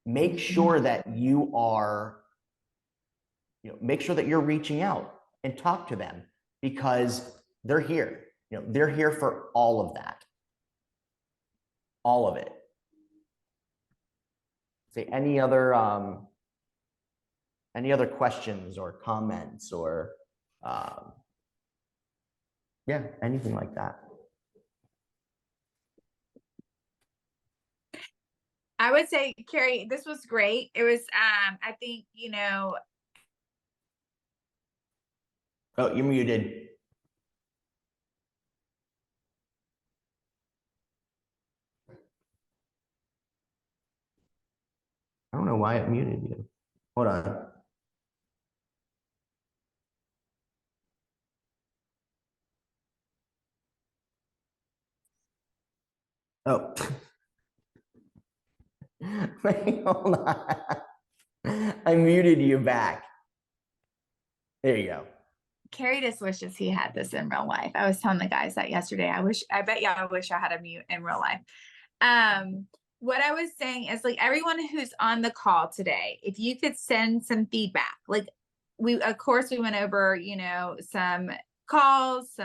make sure that you are, make sure that you're reaching out and talk to them, because they're here. They're here for all of that. All of it. Say any other questions or comments or yeah, anything like that. I would say, Carrie, this was great. It was, I think, Oh, you're muted. I don't know why it muted you. Hold on. Oh. Wait, hold on. I muted you back. There you go. Carrie just wishes he had this in real life. I was telling the guys that yesterday. I bet y'all wish I had a mute in real life. What I was saying is, everyone who's on the call today, if you could send some feedback, of course we went over, some calls,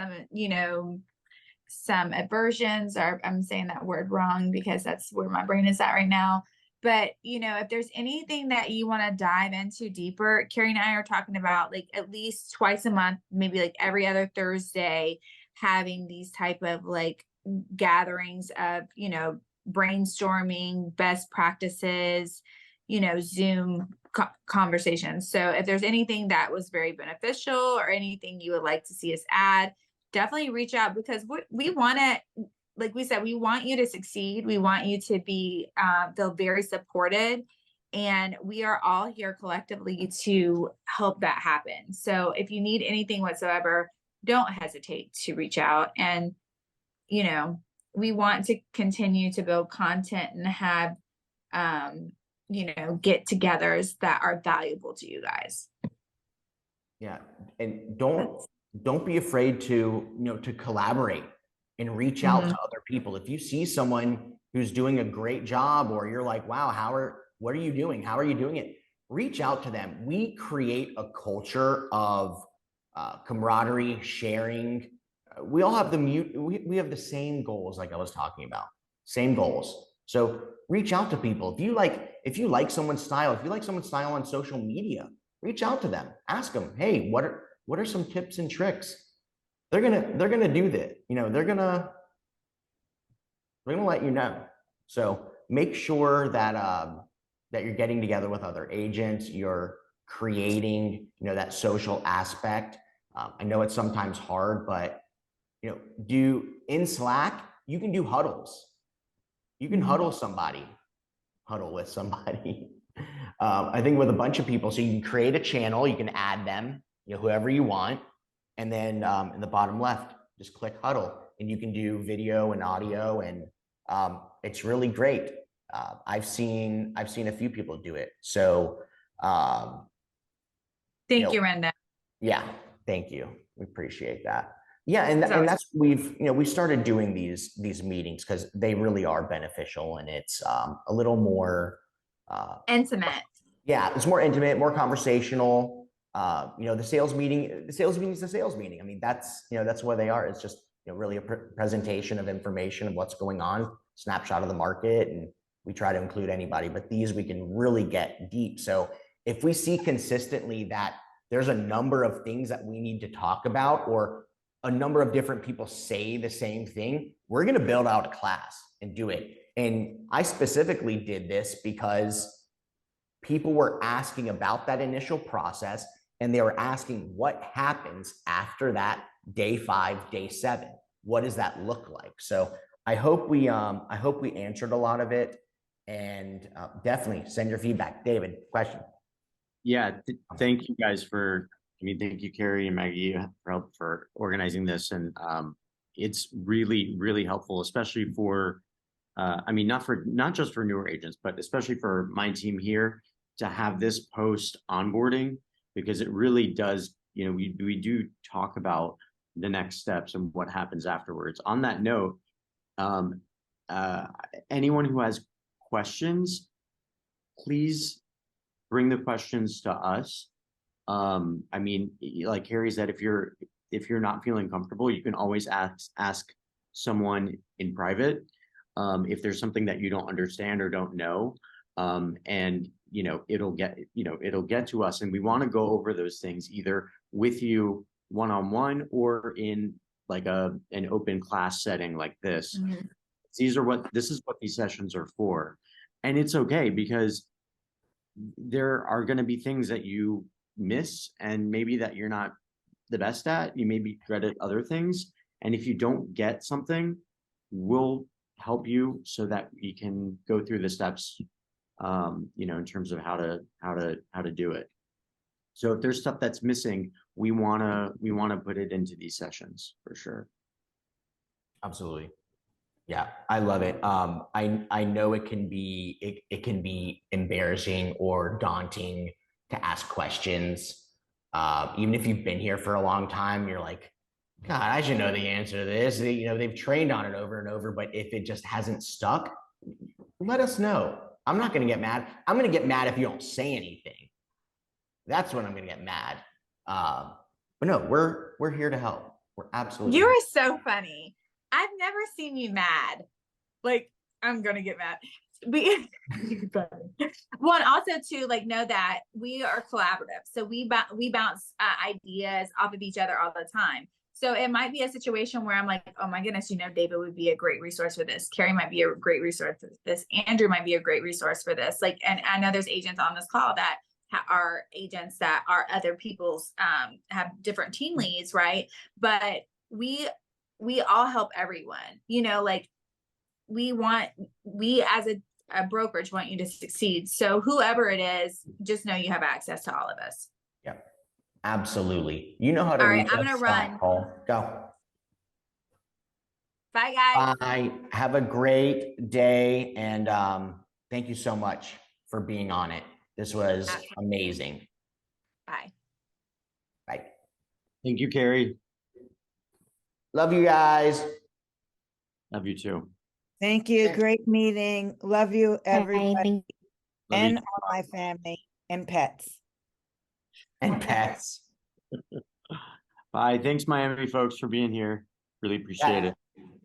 some aversions, or I'm saying that word wrong because that's where my brain is at right now. But, if there's anything that you want to dive into deeper, Carrie and I are talking about at least twice a month, maybe every other Thursday, having these type of gatherings of, brainstorming, best practices, Zoom conversations. So if there's anything that was very beneficial or anything you would like to see us add, definitely reach out, because we want to, like we said, we want you to succeed. We want you to be, feel very supported, and we are all here collectively to help that happen. So if you need anything whatsoever, don't hesitate to reach out. And, we want to continue to build content and have, get-togethers that are valuable to you guys. Yeah. And don't be afraid to, to collaborate. and reach out Mhm. to other people. If you see someone who's doing a great job, or you're like, wow, what are you doing? How are you doing it? Reach out to them. We create a culture of camaraderie, sharing. We all have we have the same goals, like I was talking about, same goals. So reach out to people. If you like someone's style, if you like someone's style on social media, reach out to them. Ask them, hey, what are some tips and tricks? They're gonna do that. You know, they're gonna let you know. So make sure that that you're getting together with other agents. You're creating, that social aspect. I know it's sometimes hard, but do in Slack, you can do huddles. You can huddle with somebody. I think with a bunch of people, so you can create a channel, you can add them, whoever you want, and then in the bottom left, just click huddle, and you can do video and audio, and it's really great. I've seen a few people do it. So Thank you, Renda. yeah, thank you. We appreciate that. Yeah, and that's we started doing these meetings because they really are beneficial, and it's a little more Intimate. Yeah, it's more intimate, more conversational. The sales meeting is the sales meeting. I mean, that's what they are. It's just really a presentation of information of what's going on, snapshot of the market, and we try to include anybody. But these we can really get deep. So if we see consistently that there's a number of things that we need to talk about, or a number of different people say the same thing, we're going to build out a class and do it. And I specifically did this because people were asking about that initial process, and they were asking what happens after that day 5, day 7. What does that look like? So I hope we answered a lot of it, and definitely send your feedback. David, question. Yeah, thank you guys thank you, Carrie and Maggie, for organizing this. And it's really, really helpful, especially for, not just for newer agents, but especially for my team here to have this post onboarding, because it really does, we do talk about the next steps and what happens afterwards. On that note, anyone who has questions, please bring the questions to us. Like Carrie said, if you're not feeling comfortable, you can always ask someone in private if there's something that you don't understand or don't know. And it'll get to us, and we want to go over those things either with you one-on-one or in like an open class setting like this. Mm-hmm. This is what these sessions are for. And it's okay, because there are going to be things that you miss, and maybe that you're not the best at. You may be good at other things, and if you don't get something, we'll help you so that we can go through the steps, in terms of how to do it. So if there's stuff that's missing, we want to put it into these sessions for sure. Absolutely. Yeah, I love it. I know it can be embarrassing or daunting to ask questions. Even if you've been here for a long time, you're like, God, I should know the answer to this. They've trained on it over and over, but if it just hasn't stuck, let us know. I'm not going to get mad. I'm going to get mad if you don't say anything. That's when I'm going to get mad. But no, we're here to help. We're absolutely. You are so funny. I've never seen you mad. Like, I'm gonna get mad. Well, and also too, like, know that we are collaborative. So we bounce ideas off of each other all the time. So it might be a situation where I'm like, oh my goodness, David would be a great resource for this. Carrie might be a great resource for this. Andrew might be a great resource for this. Like, and I know there's agents on this call that are agents that are other people's, have different team leads, right? But we all help everyone, like we as a brokerage want you to succeed. So whoever it is, just know you have access to all of us. Yeah, absolutely. You know how to all reach right, I'm us. gonna run. Go. Bye, guys. Bye. Have a great day, and thank you so much for being on it. This was amazing. Bye. Bye. Thank you, Carrie. Love you guys. Love you too. Thank you. Thank you. Great meeting. Love you, everybody, Thank Love you and too. all my family and pets. And pets. Bye. Thanks, Miami folks, for being here. Really appreciate it.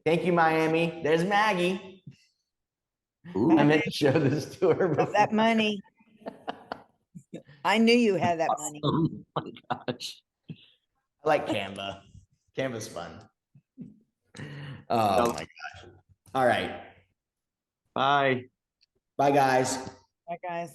Thank you, Miami. There's Maggie. Ooh. I meant to show this to her Got before. that money. I knew you had that money. Oh my gosh. I like Canva. Canva's fun. Oh my gosh. All right. Bye. Bye, guys. Bye, guys.